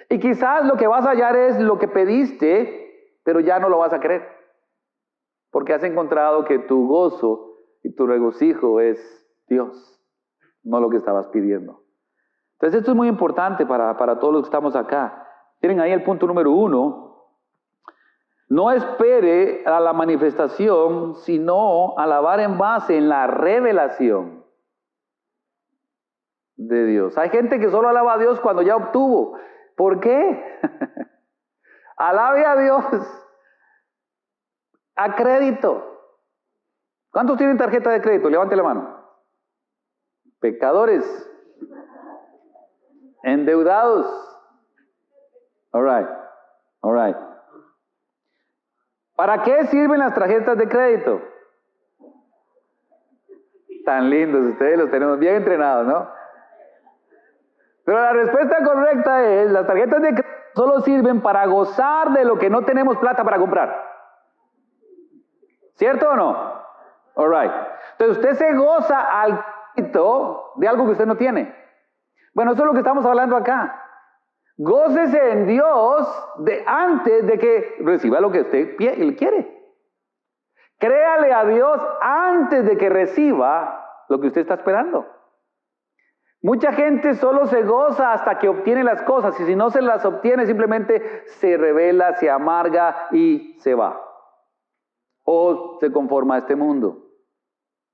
S1: Y quizás lo que vas a hallar es lo que pediste, pero ya no lo vas a querer. Porque has encontrado que tu gozo y tu regocijo es Dios, no lo que estabas pidiendo. Entonces esto es muy importante para todos los que estamos acá. Tienen ahí el punto número 1. No espere a la manifestación, sino alabar en base en la revelación de Dios. Hay gente que solo alaba a Dios cuando ya obtuvo. ¿Por qué? Alabe a Dios a crédito. ¿Cuántos tienen tarjeta de crédito? Levante la mano. Pecadores. Endeudados. All right. ¿Para qué sirven las tarjetas de crédito? Tan lindos, ustedes los tenemos bien entrenados, ¿no? Pero la respuesta correcta es, las tarjetas de crédito solo sirven para gozar de lo que no tenemos plata para comprar. ¿Cierto o no? All right. Entonces usted se goza al crédito de algo que usted no tiene. Bueno, eso es lo que estamos hablando acá. Gócese en Dios antes de que reciba lo que usted quiere. Créale a Dios antes de que reciba lo que usted está esperando. Mucha gente solo se goza hasta que obtiene las cosas, y si no se las obtiene simplemente se rebela, se amarga y se va. O se conforma a este mundo.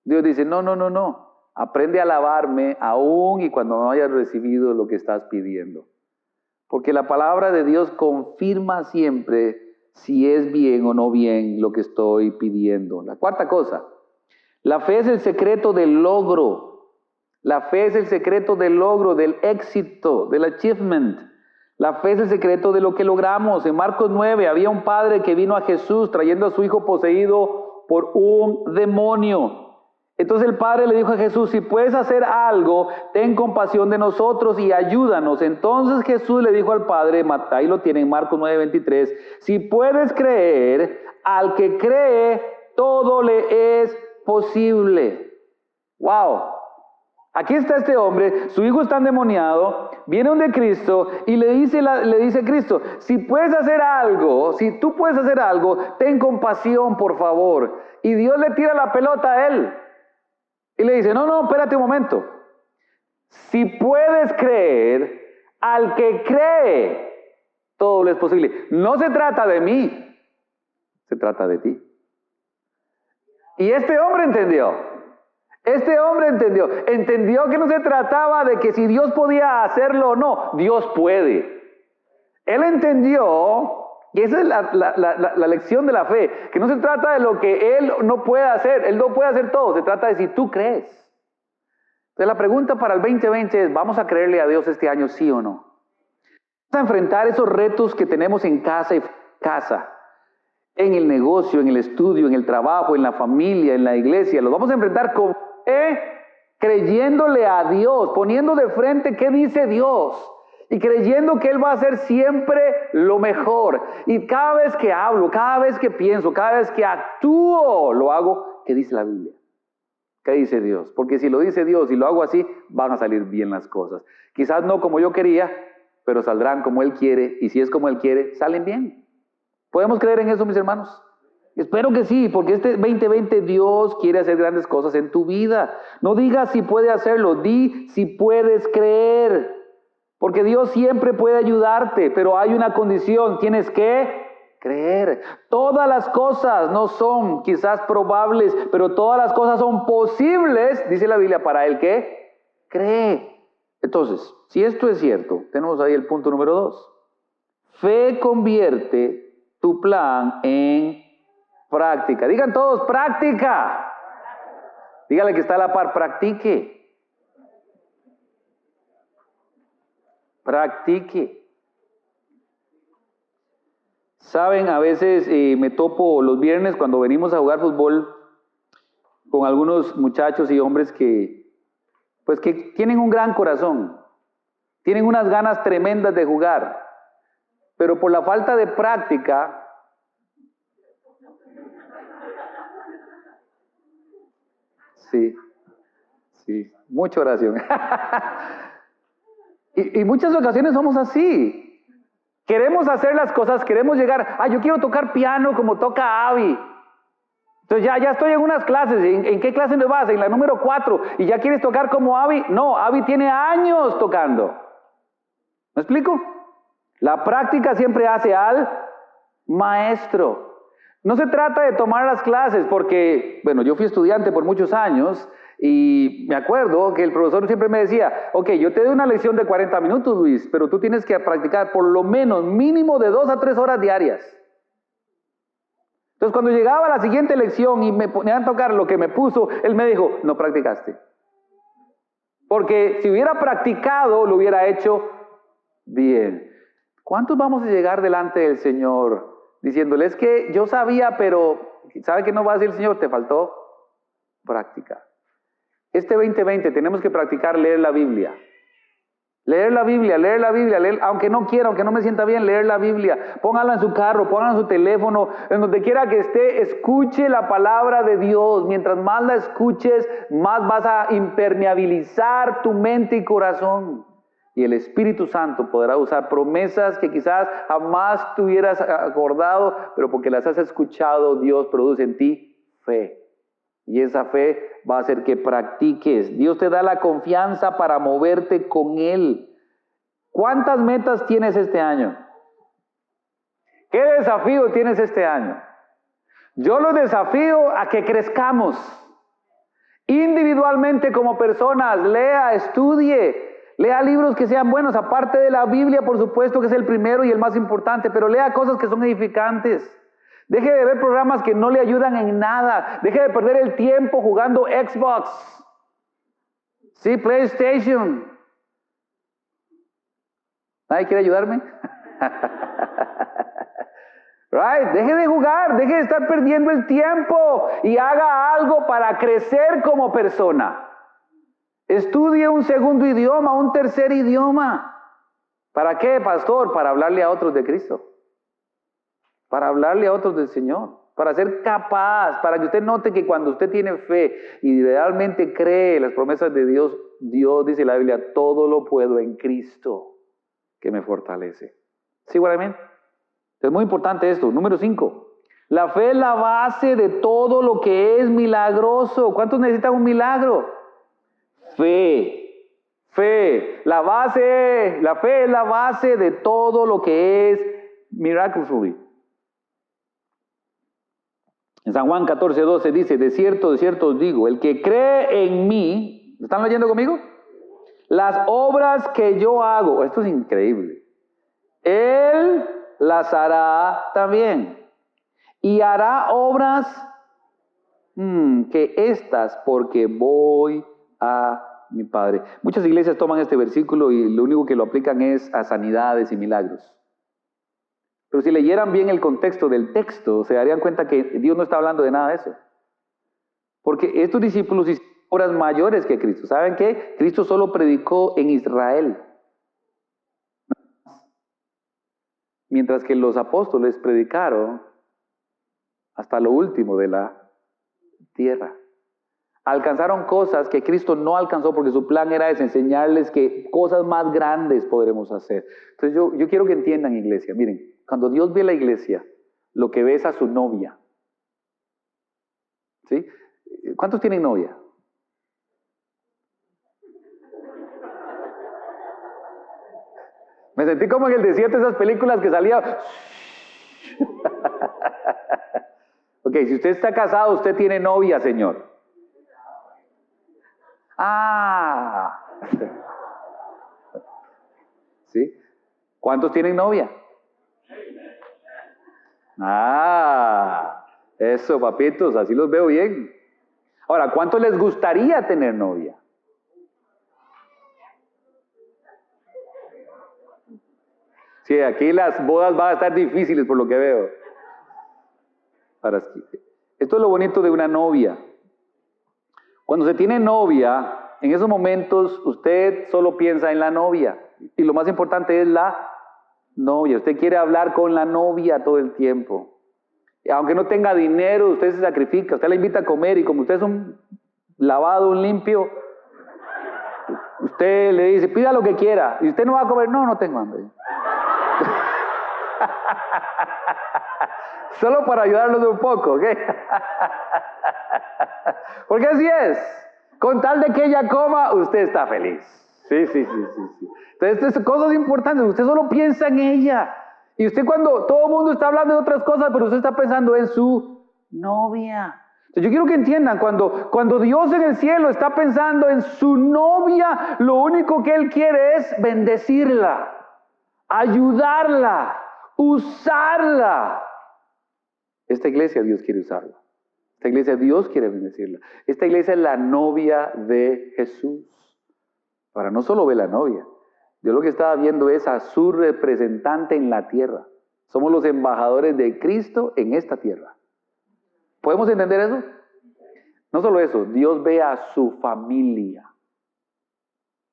S1: Dios dice, no. Aprende a alabarme aún y cuando no hayas recibido lo que estás pidiendo. Porque la palabra de Dios confirma siempre si es bien o no bien lo que estoy pidiendo. La cuarta cosa, la fe es el secreto del logro. La fe es el secreto del logro, del éxito, del achievement. La fe es el secreto de lo que logramos. En Marcos 9 había un padre que vino a Jesús trayendo a su hijo poseído por un demonio. Entonces el padre le dijo a Jesús, si puedes hacer algo, ten compasión de nosotros y ayúdanos. Entonces Jesús le dijo al padre, ahí lo tienen, Marcos 9:23, si puedes creer, al que cree, todo le es posible. ¡Wow! Aquí está este hombre, su hijo está endemoniado, viene donde Cristo y le dice a Cristo, si puedes hacer algo, si tú puedes hacer algo, ten compasión, por favor. Y Dios le tira la pelota a él. Y le dice, no, espérate un momento. Si puedes creer, al que cree, todo le es posible. No se trata de mí, se trata de ti. Y este hombre entendió que no se trataba de que si Dios podía hacerlo o no, Dios puede. Él entendió, y esa es la lección de la fe, que no se trata de lo que Él no puede hacer, Él no puede hacer todo, se trata de si tú crees. Entonces la pregunta para el 2020 es, ¿vamos a creerle a Dios este año, sí o no? Vamos a enfrentar esos retos que tenemos en casa y casa, en el negocio, en el estudio, en el trabajo, en la familia, en la iglesia. Los vamos a enfrentar con fe, creyéndole a Dios, poniendo de frente qué dice Dios. Y creyendo que Él va a hacer siempre lo mejor. Y cada vez que hablo, cada vez que pienso, cada vez que actúo, lo hago, ¿qué dice la Biblia? ¿Qué dice Dios? Porque si lo dice Dios y lo hago así, van a salir bien las cosas. Quizás no como yo quería, pero saldrán como Él quiere. Y si es como Él quiere, salen bien. ¿Podemos creer en eso, mis hermanos? Espero que sí, porque este 2020 Dios quiere hacer grandes cosas en tu vida. No digas si puede hacerlo, di si puedes creer. Porque Dios siempre puede ayudarte, pero hay una condición, tienes que creer. Todas las cosas no son quizás probables, pero todas las cosas son posibles, dice la Biblia, para el que cree. Entonces, si esto es cierto, tenemos ahí el punto número 2. Fe convierte tu plan en práctica. Digan todos, práctica. Dígale que está a la par, practique. Practique. Saben, a veces me topo los viernes cuando venimos a jugar fútbol con algunos muchachos y hombres que tienen un gran corazón, tienen unas ganas tremendas de jugar, pero por la falta de práctica, sí, mucha oración. y muchas ocasiones somos así. Queremos hacer las cosas, queremos llegar, yo quiero tocar piano como toca Abby. Entonces ya estoy en unas clases. ¿En qué clase me vas? En la número 4. ¿Y ya quieres tocar como Abby? No, Abby tiene años tocando. ¿Me explico? La práctica siempre hace al maestro. No se trata de tomar las clases porque, bueno, yo fui estudiante por muchos años y me acuerdo que el profesor siempre me decía, ok, yo te doy una lección de 40 minutos, Luis, pero tú tienes que practicar por lo menos mínimo de 2 a 3 horas diarias. Entonces, cuando llegaba la siguiente lección y me ponían a tocar lo que me puso, él me dijo, no practicaste. Porque si hubiera practicado, lo hubiera hecho bien. ¿Cuántos vamos a llegar delante del Señor diciéndole, es que yo sabía, pero ¿sabe qué nos va a decir el Señor? Te faltó práctica. Este 2020 tenemos que practicar leer la Biblia. Leer la Biblia, aunque no quiera, aunque no me sienta bien, leer la Biblia. Póngala en su carro, póngala en su teléfono, en donde quiera que esté, escuche la palabra de Dios. Mientras más la escuches, más vas a impermeabilizar tu mente y corazón. Y el Espíritu Santo podrá usar promesas que quizás jamás te hubieras acordado, pero porque las has escuchado, Dios produce en ti fe. Y esa fe va a hacer que practiques. Dios te da la confianza para moverte con Él. ¿Cuántas metas tienes este año? ¿Qué desafío tienes este año? Yo los desafío a que crezcamos. Individualmente como personas, lea, estudie, lea libros que sean buenos, aparte de la Biblia, por supuesto que es el primero y el más importante, pero lea cosas que son edificantes. Deje de ver programas que no le ayudan en nada. Deje de perder el tiempo jugando Xbox. Sí, PlayStation. ¿Nadie quiere ayudarme? Right? Deje de jugar, deje de estar perdiendo el tiempo y haga algo para crecer como persona. Estudie un segundo idioma, un tercer idioma. ¿Para qué, pastor? Para hablarle a otros de Cristo. Para hablarle a otros del Señor, para ser capaz, para que usted note que cuando usted tiene fe y realmente cree las promesas de Dios, Dios dice en la Biblia, todo lo puedo en Cristo que me fortalece. ¿Sí, amén? Es muy importante esto. Número 5, la fe es la base de todo lo que es milagroso. ¿Cuántos necesitan un milagro? Fe. La fe es la base de todo lo que es miraculously. En San Juan 14:12 dice, de cierto os digo, el que cree en mí, ¿están leyendo conmigo? Las obras que yo hago, esto es increíble, él las hará también. Y hará obras que estas, porque voy a mi Padre. Muchas iglesias toman este versículo y lo único que lo aplican es a sanidades y milagros. Pero si leyeran bien el contexto del texto, se darían cuenta que Dios no está hablando de nada de eso. Porque estos discípulos hicieron obras mayores que Cristo. ¿Saben qué? Cristo solo predicó en Israel. Mientras que los apóstoles predicaron hasta lo último de la tierra. Alcanzaron cosas que Cristo no alcanzó porque su plan era enseñarles que cosas más grandes podremos hacer. Entonces yo quiero que entiendan, iglesia, miren, cuando Dios ve la iglesia, lo que ve es a su novia. ¿Sí? ¿Cuántos tienen novia? Me sentí como en el desierto, esas películas que salía. Ok, si usted está casado, usted tiene novia, señor. ¿Sí? ¿Cuántos tienen novia? Eso, papitos, así los veo bien. Ahora, ¿cuántos les gustaría tener novia? Sí, aquí las bodas van a estar difíciles por lo que veo. Ahora, esto es lo bonito de una novia. Cuando se tiene novia, en esos momentos usted solo piensa en la novia. Y lo más importante es la novia. Usted quiere hablar con la novia todo el tiempo. Y aunque no tenga dinero, usted se sacrifica. Usted la invita a comer y como usted es un lavado, un limpio, usted le dice, pida lo que quiera. Y usted no va a comer. No, no tengo hambre. Solo para ayudarlos un poco, ¿ok? Porque así es. Con tal de que ella coma, usted está feliz. Sí. Entonces, estas son cosas importantes. Usted solo piensa en ella. Y usted cuando todo el mundo está hablando de otras cosas, pero usted está pensando en su novia. Entonces, yo quiero que entiendan, cuando Dios en el cielo está pensando en su novia, lo único que Él quiere es bendecirla, ayudarla, usarla. Esta iglesia Dios quiere usarla. Esta iglesia Dios quiere bendecirla. Esta iglesia es la novia de Jesús. Ahora, no solo ve la novia. Dios lo que estaba viendo es a su representante en la tierra. Somos los embajadores de Cristo en esta tierra. ¿Podemos entender eso? No solo eso, Dios ve a su familia.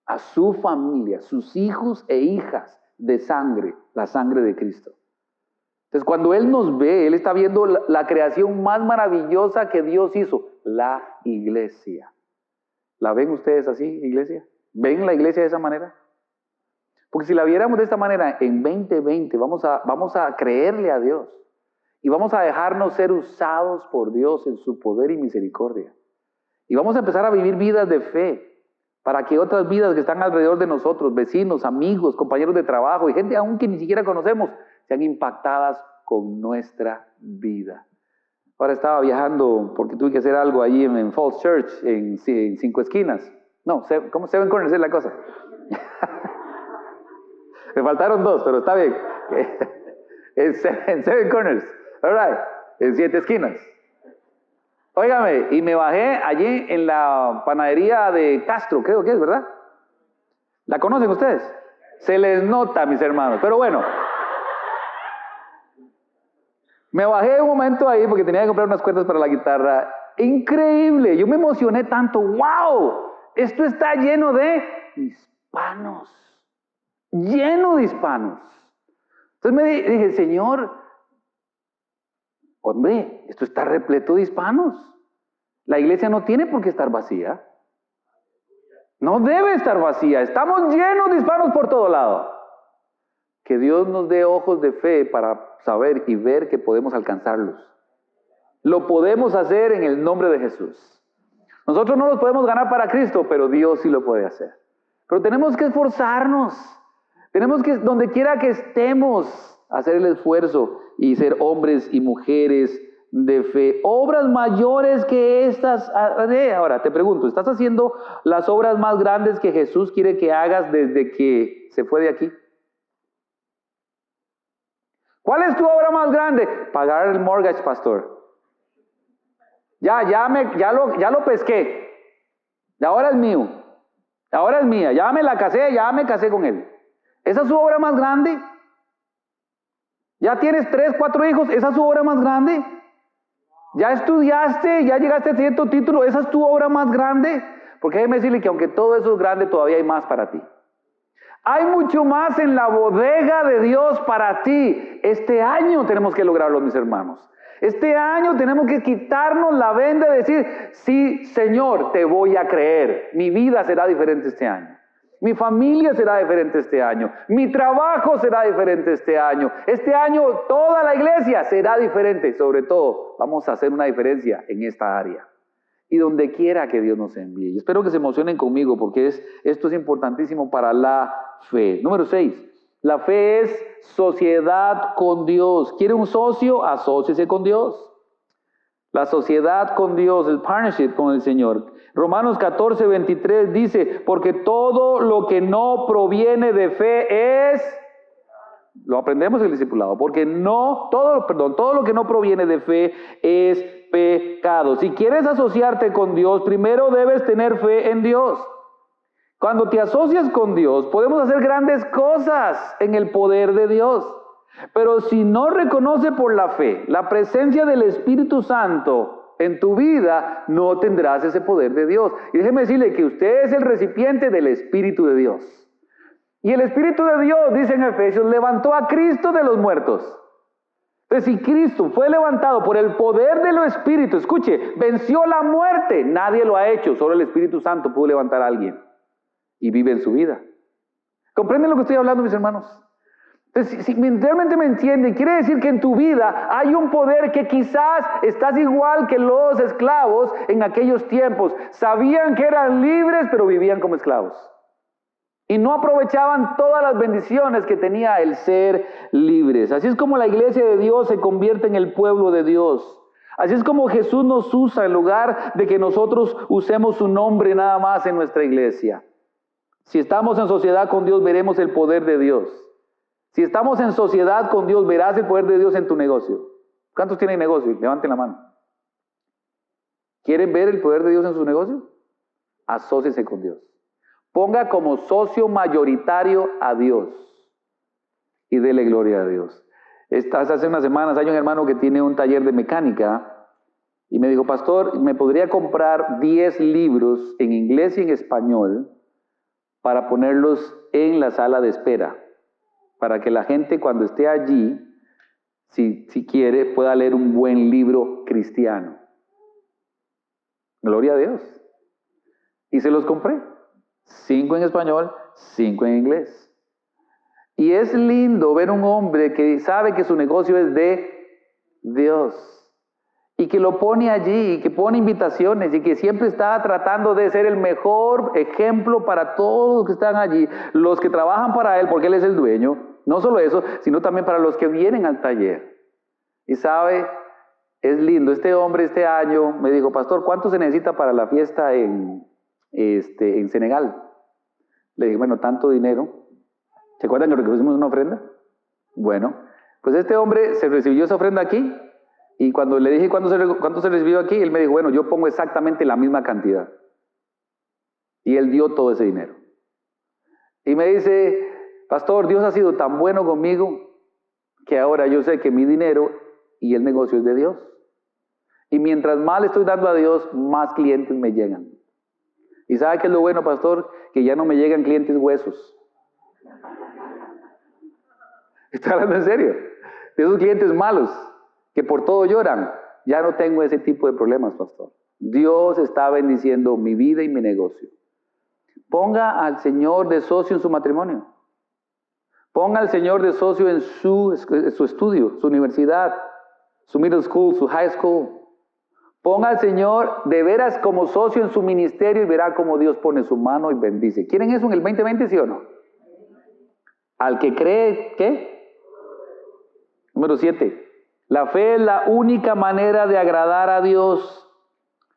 S1: A su familia, sus hijos e hijas de sangre, la sangre de Cristo. Entonces, cuando Él nos ve, Él está viendo la creación más maravillosa que Dios hizo, la iglesia. ¿La ven ustedes así, iglesia? ¿Ven la iglesia de esa manera? Porque si la viéramos de esta manera, en 2020 vamos a creerle a Dios y vamos a dejarnos ser usados por Dios en su poder y misericordia. Y vamos a empezar a vivir vidas de fe para que otras vidas que están alrededor de nosotros, vecinos, amigos, compañeros de trabajo y gente aún que ni siquiera conocemos, sean impactadas con nuestra vida. Ahora estaba viajando porque tuve que hacer algo allí en Falls Church, en 5 esquinas. No, ¿cómo 7 Corners es la cosa? Me faltaron 2, pero está bien. En 7 Corners, all right, en 7 esquinas. Óigame, y me bajé allí en la panadería de Castro, creo que es, ¿verdad? ¿La conocen ustedes? Se les nota, mis hermanos, pero bueno. Me bajé un momento ahí porque tenía que comprar unas cuerdas para la guitarra. Increíble, yo me emocioné tanto. ¡Wow! Esto está lleno de hispanos. Lleno de hispanos. Entonces me dije, Señor, hombre, esto está repleto de hispanos. La iglesia no tiene por qué estar vacía. No debe estar vacía. Estamos llenos de hispanos por todo lado. Que Dios nos dé ojos de fe para saber y ver que podemos alcanzarlos. Lo podemos hacer en el nombre de Jesús. Nosotros no los podemos ganar para Cristo, pero Dios sí lo puede hacer. Pero tenemos que esforzarnos. Tenemos que, donde quiera que estemos, hacer el esfuerzo y ser hombres y mujeres de fe. Obras mayores que estas haré. Ahora, te pregunto, ¿estás haciendo las obras más grandes que Jesús quiere que hagas desde que se fue de aquí? ¿Cuál es tu obra más grande? Pagar el mortgage, pastor. Ya lo pesqué. Ahora es mío. Ahora es mía. Ya me casé con él. ¿Esa es su obra más grande? ¿Ya tienes 3, 4 hijos? ¿Esa es su obra más grande? ¿Ya estudiaste? ¿Ya llegaste a cierto título? ¿Esa es tu obra más grande? Porque déjeme decirle que aunque todo eso es grande, todavía hay más para ti. Hay mucho más en la bodega de Dios para ti. Este año tenemos que lograrlo, mis hermanos. Este año tenemos que quitarnos la venda de decir, sí, Señor, te voy a creer. Mi vida será diferente este año. Mi familia será diferente este año. Mi trabajo será diferente este año. Este año toda la iglesia será diferente. Sobre todo, vamos a hacer una diferencia en esta área. Y donde quiera que Dios nos envíe. Y espero que se emocionen conmigo porque esto es importantísimo para la fe. Número 6. La fe es sociedad con Dios. ¿Quiere un socio? Asóciese con Dios. La sociedad con Dios, el partnership con el Señor. Romanos 14, 23 dice, porque todo lo que no proviene de fe es... Lo aprendemos en el discipulado. Porque todo lo que no proviene de fe es pecado. Si quieres asociarte con Dios, primero debes tener fe en Dios. Cuando te asocias con Dios, podemos hacer grandes cosas en el poder de Dios. Pero si no reconoce por la fe la presencia del Espíritu Santo en tu vida, no tendrás ese poder de Dios. Y déjeme decirle que usted es el recipiente del Espíritu de Dios. Y el Espíritu de Dios, dice en Efesios, levantó a Cristo de los muertos. Entonces, si Cristo fue levantado por el poder de los Espíritus, escuche, venció la muerte, nadie lo ha hecho, solo el Espíritu Santo pudo levantar a alguien y vive en su vida. ¿Comprenden lo que estoy hablando, mis hermanos? Entonces, si realmente me entienden, quiere decir que en tu vida hay un poder que quizás estás igual que los esclavos en aquellos tiempos. Sabían que eran libres, pero vivían como esclavos. Y no aprovechaban todas las bendiciones que tenía el ser libres. Así es como la iglesia de Dios se convierte en el pueblo de Dios. Así es como Jesús nos usa en lugar de que nosotros usemos su nombre nada más en nuestra iglesia. Si estamos en sociedad con Dios, veremos el poder de Dios. Si estamos en sociedad con Dios, verás el poder de Dios en tu negocio. ¿Cuántos tienen negocio? Levanten la mano. ¿Quieren ver el poder de Dios en su negocio? Asóciese con Dios. Ponga como socio mayoritario a Dios y dele gloria a Dios. Hace unas semanas hay un hermano que tiene un taller de mecánica y me dijo, pastor, ¿me podría comprar 10 libros en inglés y en español para ponerlos en la sala de espera? Para que la gente cuando esté allí, si quiere, pueda leer un buen libro cristiano. Gloria a Dios. Y se los compré. 5 en español, 5 en inglés. Y es lindo ver un hombre que sabe que su negocio es de Dios. Y que lo pone allí, y que pone invitaciones, y que siempre está tratando de ser el mejor ejemplo para todos los que están allí, los que trabajan para él, porque él es el dueño. No solo eso, sino también para los que vienen al taller. Y sabe, es lindo. Este hombre este año me dijo, pastor, ¿cuánto se necesita para la fiesta en Senegal? Le dije, bueno, tanto dinero. ¿Se acuerdan que recibimos una ofrenda? Bueno, pues este hombre se recibió esa ofrenda aquí. Y cuando le dije cuánto se recibió aquí, él me dijo, bueno, yo pongo exactamente la misma cantidad. Y él dio todo ese dinero. Y me dice, pastor, Dios ha sido tan bueno conmigo que ahora yo sé que mi dinero y el negocio es de Dios. Y mientras más le estoy dando a Dios, más clientes me llegan. ¿Y sabe qué es lo bueno, pastor? Que ya no me llegan clientes huesos. Estoy hablando en serio. De esos clientes malos que por todo lloran. Ya no tengo ese tipo de problemas, pastor. Dios está bendiciendo mi vida y mi negocio. Ponga al Señor de socio en su matrimonio. Ponga al Señor de socio en su estudio, su universidad, su middle school, su high school. Ponga al Señor de veras como socio en su ministerio y verá cómo Dios pone su mano y bendice. ¿Quieren eso en el 2020, sí o no? Al que cree, ¿qué? Número 7. La fe es la única manera de agradar a Dios.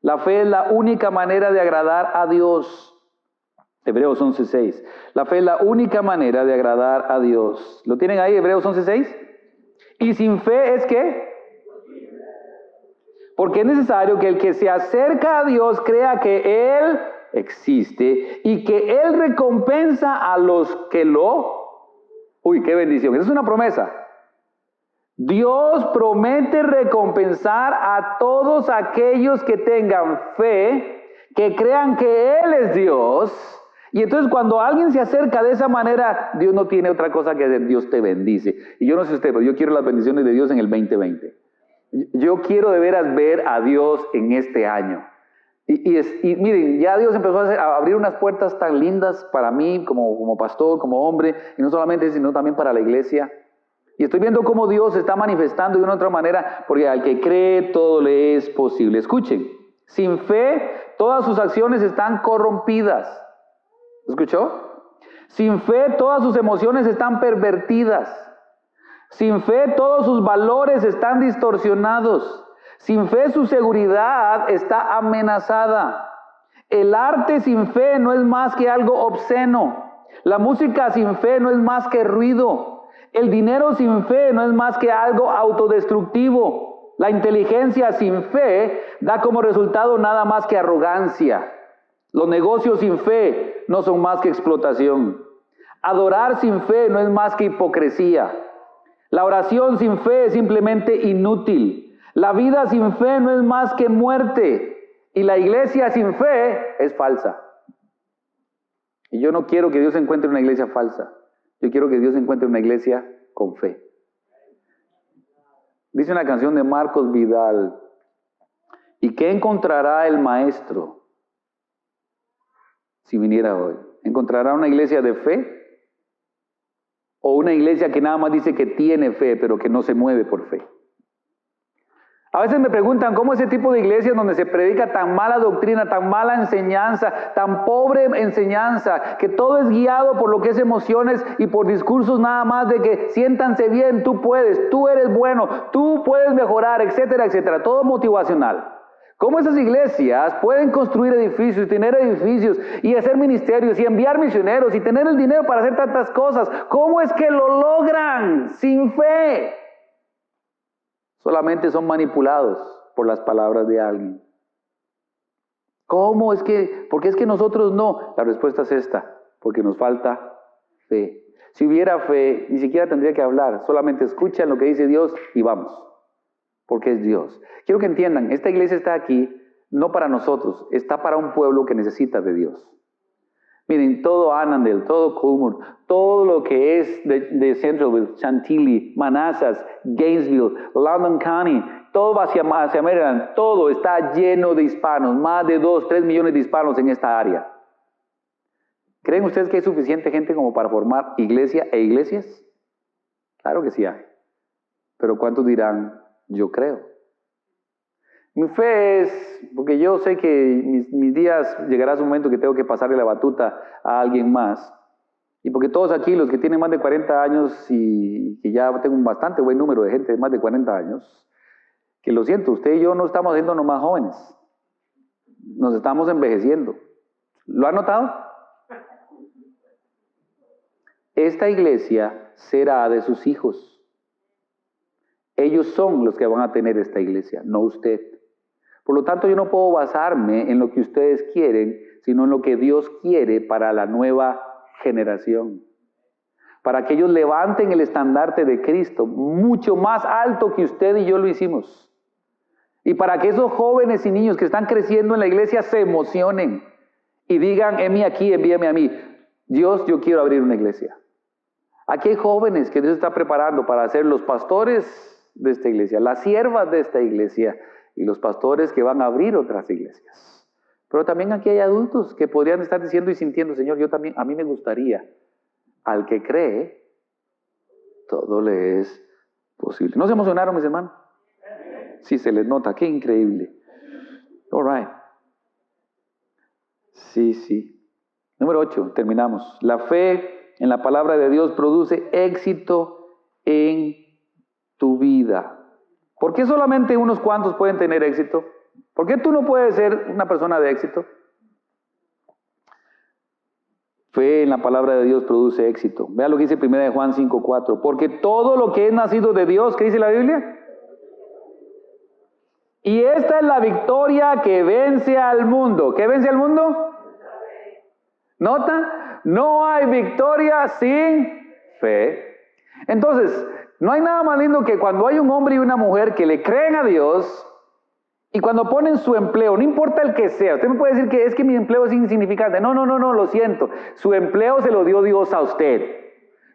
S1: La fe es la única manera de agradar a Dios. Hebreos 11:6. La fe es la única manera de agradar a Dios. ¿Lo tienen ahí, Hebreos 11:6? Y sin fe es ¿qué? Porque es necesario que el que se acerca a Dios crea que Él existe y que Él recompensa a los que lo... Uy, qué bendición. Esa es una promesa. Dios promete recompensar a todos aquellos que tengan fe, que crean que Él es Dios. Y entonces cuando alguien se acerca de esa manera, Dios no tiene otra cosa que hacer, Dios te bendice. Y yo no sé usted, pero yo quiero las bendiciones de Dios en el 2020. Yo quiero de veras ver a Dios en este año. Y miren, ya Dios empezó a abrir unas puertas tan lindas para mí como pastor, como hombre, y no solamente, sino también para la iglesia. Y estoy viendo cómo Dios se está manifestando de una otra manera, porque al que cree todo le es posible. Escuchen, sin fe todas sus acciones están corrompidas. ¿Escuchó? Sin fe todas sus emociones están pervertidas. Sin fe todos sus valores están distorsionados. Sin fe su seguridad está amenazada. El arte sin fe no es más que algo obsceno. La música sin fe no es más que ruido. El dinero sin fe no es más que algo autodestructivo. La inteligencia sin fe da como resultado nada más que arrogancia. Los negocios sin fe no son más que explotación. Adorar sin fe no es más que hipocresía. La oración sin fe es simplemente inútil. La vida sin fe no es más que muerte. Y la iglesia sin fe es falsa. Y yo no quiero que Dios encuentre una iglesia falsa. Yo quiero que Dios encuentre una iglesia con fe. Dice una canción de Marcos Vidal: ¿y qué encontrará el maestro si viniera hoy? ¿Encontrará una iglesia de fe? ¿O una iglesia que nada más dice que tiene fe, pero que no se mueve por fe? A veces me preguntan cómo ese tipo de iglesias donde se predica tan mala doctrina, tan mala enseñanza, tan pobre enseñanza, que todo es guiado por lo que es emociones y por discursos nada más de que siéntanse bien, tú puedes, tú eres bueno, tú puedes mejorar, etcétera, etcétera, todo motivacional. ¿Cómo esas iglesias pueden construir edificios y tener edificios y hacer ministerios y enviar misioneros y tener el dinero para hacer tantas cosas? ¿Cómo es que lo logran sin fe? Solamente son manipulados por las palabras de alguien. ¿Cómo es que? ¿Por qué es que nosotros no? La respuesta es esta: porque nos falta fe. Si hubiera fe, ni siquiera tendría que hablar, solamente escuchan lo que dice Dios y vamos, porque es Dios. Quiero que entiendan, esta iglesia está aquí no para nosotros, está para un pueblo que necesita de Dios. Miren, todo Annandale, todo Coolmore, todo lo que es de Centralville, Chantilly, Manassas, Gainesville, Loudoun County, todo hacia Maryland, todo está lleno de hispanos, más de 2-3 millones de hispanos en esta área. ¿Creen ustedes que hay suficiente gente como para formar iglesia e iglesias? Claro que sí hay. Pero ¿cuántos dirán, yo creo? Mi fe es, porque yo sé que mis días llegará un momento que tengo que pasarle la batuta a alguien más. Y porque todos aquí, los que tienen más de 40 años y que ya tengo un bastante buen número de gente de más de 40 años, que lo siento, usted y yo no estamos haciéndonos más jóvenes. Nos estamos envejeciendo. ¿Lo ha notado? Esta iglesia será de sus hijos. Ellos son los que van a tener esta iglesia, no usted. Por lo tanto, yo no puedo basarme en lo que ustedes quieren, sino en lo que Dios quiere para la nueva generación. Para que ellos levanten el estandarte de Cristo, mucho más alto que usted y yo lo hicimos. Y para que esos jóvenes y niños que están creciendo en la iglesia se emocionen y digan, heme aquí, envíame a mí. Dios, yo quiero abrir una iglesia. Aquí hay jóvenes que Dios está preparando para ser los pastores de esta iglesia, las siervas de esta iglesia, y los pastores que van a abrir otras iglesias. Pero también aquí hay adultos que podrían estar diciendo y sintiendo, Señor, yo también, a mí me gustaría. Al que cree, todo le es posible. ¿No se emocionaron, mis hermanos? Sí, se les nota, qué increíble. All right. Sí. Número 8, terminamos. La fe en la palabra de Dios produce éxito en tu vida. ¿Por qué solamente unos cuantos pueden tener éxito? ¿Por qué tú no puedes ser una persona de éxito? Fe en la palabra de Dios produce éxito. Vea lo que dice 1 Juan 5:4. Porque todo lo que es nacido de Dios, ¿qué dice la Biblia? Y esta es la victoria que vence al mundo. ¿Qué vence al mundo? ¿Nota? No hay victoria sin fe. Entonces, no hay nada más lindo que cuando hay un hombre y una mujer que le creen a Dios y cuando ponen su empleo, no importa el que sea. Usted me puede decir que es que mi empleo es insignificante. No, lo siento. Su empleo se lo dio Dios a usted.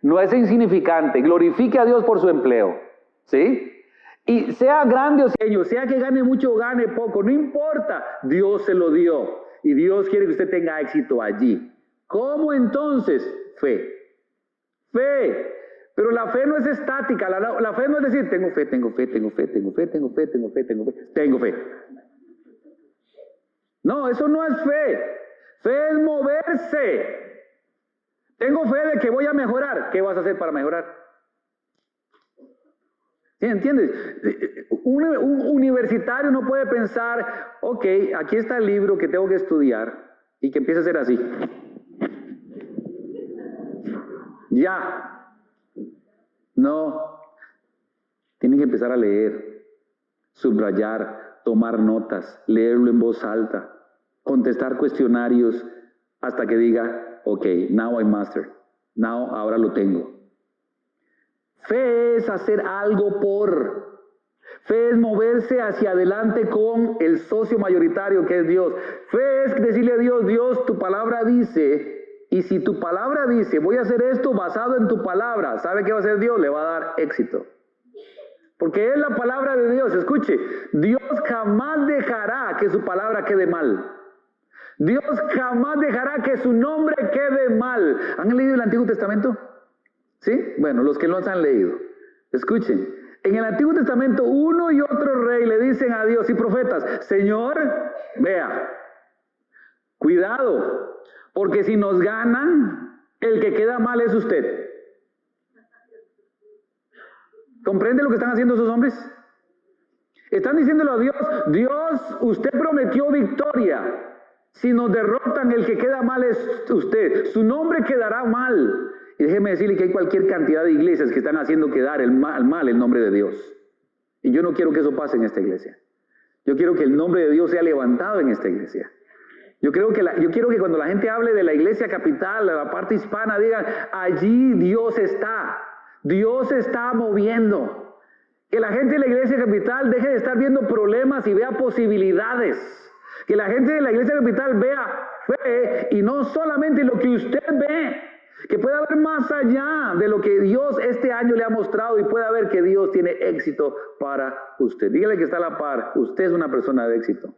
S1: No es insignificante. Glorifique a Dios por su empleo. ¿Sí? Y sea grande o pequeño, sea que gane mucho o gane poco, no importa. Dios se lo dio. Y Dios quiere que usted tenga éxito allí. ¿Cómo entonces? Fe. Pero la fe no es estática, la fe no es decir, tengo fe. No, eso no es fe. Fe es moverse. Tengo fe de que voy a mejorar. ¿Qué vas a hacer para mejorar? ¿Sí, entiendes? Un universitario no puede pensar, ok, aquí está el libro que tengo que estudiar y que empiece a ser así. Ya. No, tienen que empezar a leer, subrayar, tomar notas, leerlo en voz alta. contestar cuestionarios hasta que diga, ok, now I master, ahora lo tengo. Fe es hacer algo por. Fe es moverse hacia adelante con el socio mayoritario que es Dios. Fe es decirle a Dios, Dios, tu palabra dice, y si tu palabra dice, voy a hacer esto basado en tu palabra, ¿sabe qué va a hacer Dios? Le va a dar éxito. Porque es la palabra de Dios. Escuche, Dios jamás dejará que su palabra quede mal. Dios jamás dejará que su nombre quede mal. ¿Han leído el Antiguo Testamento? ¿Sí? Bueno, los que no han leído. Escuchen, en el Antiguo Testamento uno y otro rey le dicen a Dios y profetas, Señor, vea, cuidado, porque si nos ganan, el que queda mal es usted. ¿Comprende lo que están haciendo esos hombres? Están diciéndole a Dios, Dios, usted prometió victoria. Si nos derrotan, el que queda mal es usted. Su nombre quedará mal. Y déjeme decirle que hay cualquier cantidad de iglesias que están haciendo quedar mal el nombre de Dios. Y yo no quiero que eso pase en esta iglesia. Yo quiero que el nombre de Dios sea levantado en esta iglesia. Yo quiero que cuando la gente hable de la iglesia capital, de la parte hispana, digan, allí Dios está. Dios está moviendo. Que la gente de la iglesia capital deje de estar viendo problemas y vea posibilidades. Que la gente de la iglesia capital vea fe y no solamente lo que usted ve. Que pueda ver más allá de lo que Dios este año le ha mostrado y pueda ver que Dios tiene éxito para usted. Dígale que está a la par. Usted es una persona de éxito.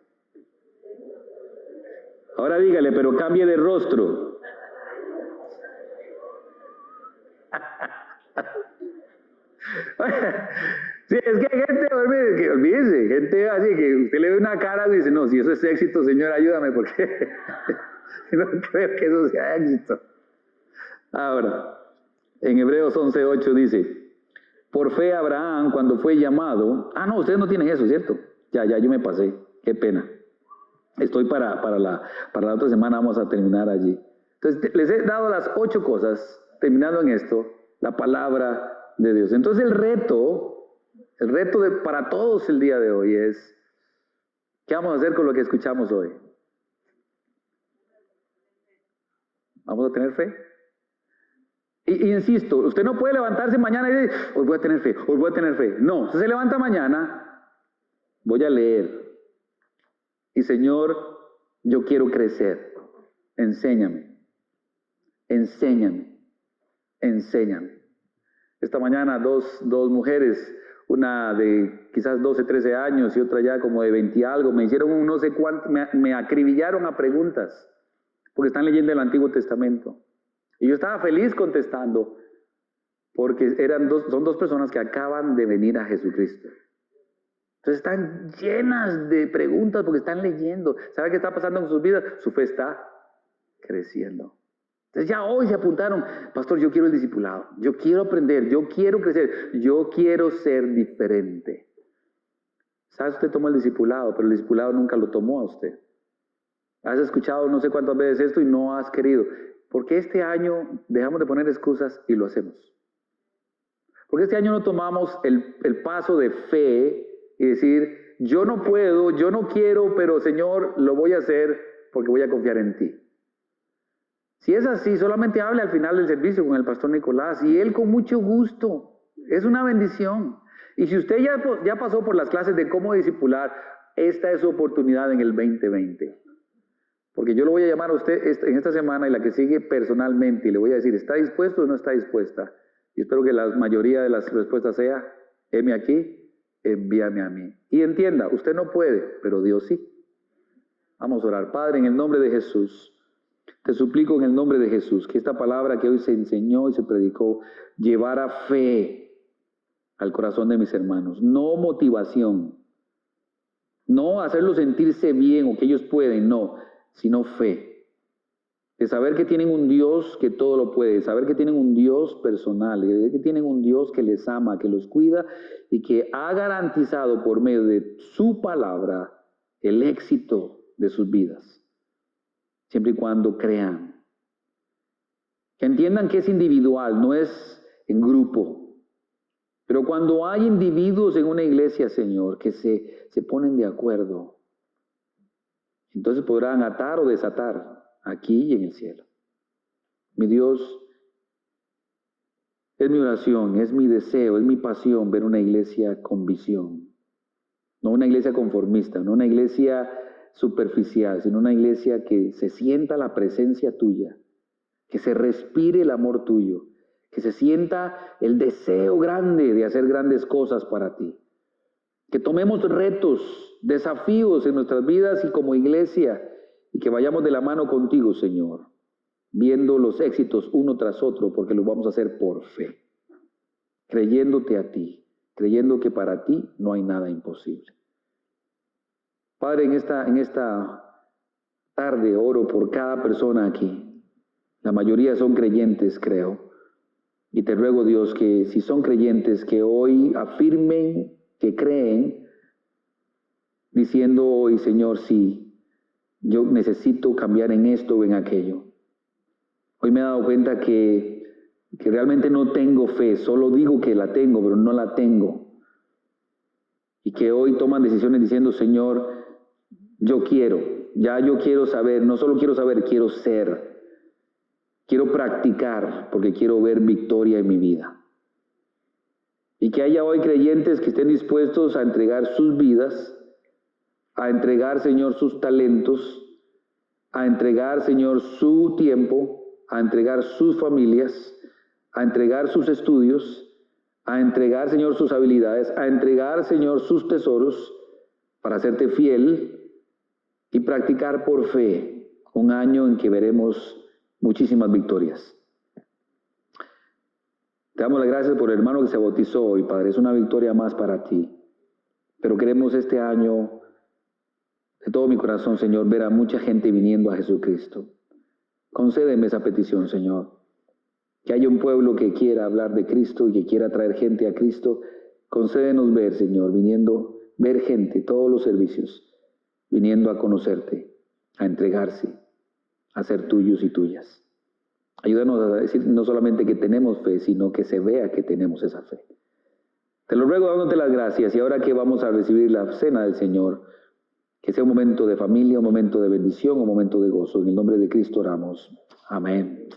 S1: Ahora dígale, pero cambie de rostro. Sí, es que hay gente, olvídese, gente así que usted le ve una cara y dice, no, si eso es éxito, Señor, ayúdame, porque no creo que eso sea éxito. Ahora, en Hebreos 11:8 dice, por fe Abraham, cuando fue llamado, no, ustedes no tienen eso, ¿cierto? Ya, yo me pasé, qué pena. Estoy para la otra semana, vamos a terminar allí. Entonces, les he dado las 8 cosas, terminando en esto, la palabra de Dios. Entonces, el reto para todos el día de hoy es, ¿qué vamos a hacer con lo que escuchamos hoy? ¿Vamos a tener fe? Y insisto, usted no puede levantarse mañana y decir, hoy voy a tener fe, hoy voy a tener fe. No, usted se levanta mañana, voy a leer. Y Señor, yo quiero crecer. Enséñame. Esta mañana dos mujeres, una de quizás 12, 13 años y otra ya como de 20 y algo, me hicieron un no sé cuánto, me acribillaron a preguntas, porque están leyendo el Antiguo Testamento. Y yo estaba feliz contestando, porque son 2 personas que acaban de venir a Jesucristo. Entonces están llenas de preguntas porque están leyendo. ¿Sabe qué está pasando en sus vidas? Su fe está creciendo. Entonces ya hoy se apuntaron, pastor, yo quiero el discipulado, yo quiero aprender, yo quiero crecer, yo quiero ser diferente. ¿Sabe? Usted tomó el discipulado, pero el discipulado nunca lo tomó a usted. Has escuchado no sé cuántas veces esto y no has querido. Porque este año dejamos de poner excusas y lo hacemos. Porque este año no tomamos el paso de fe y decir, yo no puedo, yo no quiero, pero Señor, lo voy a hacer porque voy a confiar en ti. Si es así, solamente hable al final del servicio con el pastor Nicolás y él con mucho gusto. Es una bendición. Y si usted ya pasó por las clases de cómo discipular, esta es su oportunidad en el 2020. Porque yo lo voy a llamar a usted en esta semana y la que sigue personalmente y le voy a decir, ¿está dispuesto o no está dispuesta? Y espero que la mayoría de las respuestas sea, heme aquí, envíame a mí. Y entienda, usted no puede, pero Dios sí. Vamos a orar. Padre, en el nombre de Jesús, te suplico en el nombre de Jesús que esta palabra que hoy se enseñó y se predicó llevara fe al corazón de mis hermanos, no motivación, no hacerlos sentirse bien o que ellos pueden, no, sino fe. De saber que tienen un Dios que todo lo puede, de saber que tienen un Dios personal, de que tienen un Dios que les ama, que los cuida y que ha garantizado por medio de su palabra el éxito de sus vidas. Siempre y cuando crean. Que entiendan que es individual, no es en grupo. Pero cuando hay individuos en una iglesia, Señor, que se ponen de acuerdo Entonces podrán atar o desatar aquí y en el cielo. Mi Dios, es mi oración, es mi deseo, es mi pasión ver una iglesia con visión. No una iglesia conformista, no una iglesia superficial, sino una iglesia que se sienta la presencia tuya, que se respire el amor tuyo, que se sienta el deseo grande de hacer grandes cosas para ti. Que tomemos retos, desafíos en nuestras vidas y como iglesia, y que vayamos de la mano contigo, Señor, viendo los éxitos uno tras otro, porque lo vamos a hacer por fe, creyéndote a ti, creyendo que para ti no hay nada imposible. Padre, en esta tarde oro por cada persona aquí. La mayoría son creyentes, creo. Y te ruego, Dios, que si son creyentes, que hoy afirmen que creen, diciendo hoy, Señor, sí, yo necesito cambiar en esto o en aquello. Hoy me he dado cuenta que realmente no tengo fe, solo digo que la tengo, pero no la tengo. Y que hoy toman decisiones diciendo, Señor, yo quiero saber, no solo quiero saber, quiero ser. Quiero practicar porque quiero ver victoria en mi vida. Y que haya hoy creyentes que estén dispuestos a entregar sus vidas, a entregar, Señor, sus talentos, a entregar, Señor, su tiempo, a entregar sus familias, a entregar sus estudios, a entregar, Señor, sus habilidades, a entregar, Señor, sus tesoros para hacerte fiel y practicar por fe un año en que veremos muchísimas victorias. Te damos las gracias por el hermano que se bautizó hoy, Padre. Es una victoria más para ti. Pero queremos este año, de todo mi corazón, Señor, ver a mucha gente viniendo a Jesucristo. Concédeme esa petición, Señor. Que haya un pueblo que quiera hablar de Cristo y que quiera traer gente a Cristo. Concédenos ver, Señor, ver gente, todos los servicios, viniendo a conocerte, a entregarse, a ser tuyos y tuyas. Ayúdanos a decir no solamente que tenemos fe, sino que se vea que tenemos esa fe. Te lo ruego dándote las gracias y ahora que vamos a recibir la cena del Señor, que sea un momento de familia, un momento de bendición, un momento de gozo. En el nombre de Cristo oramos. Amén.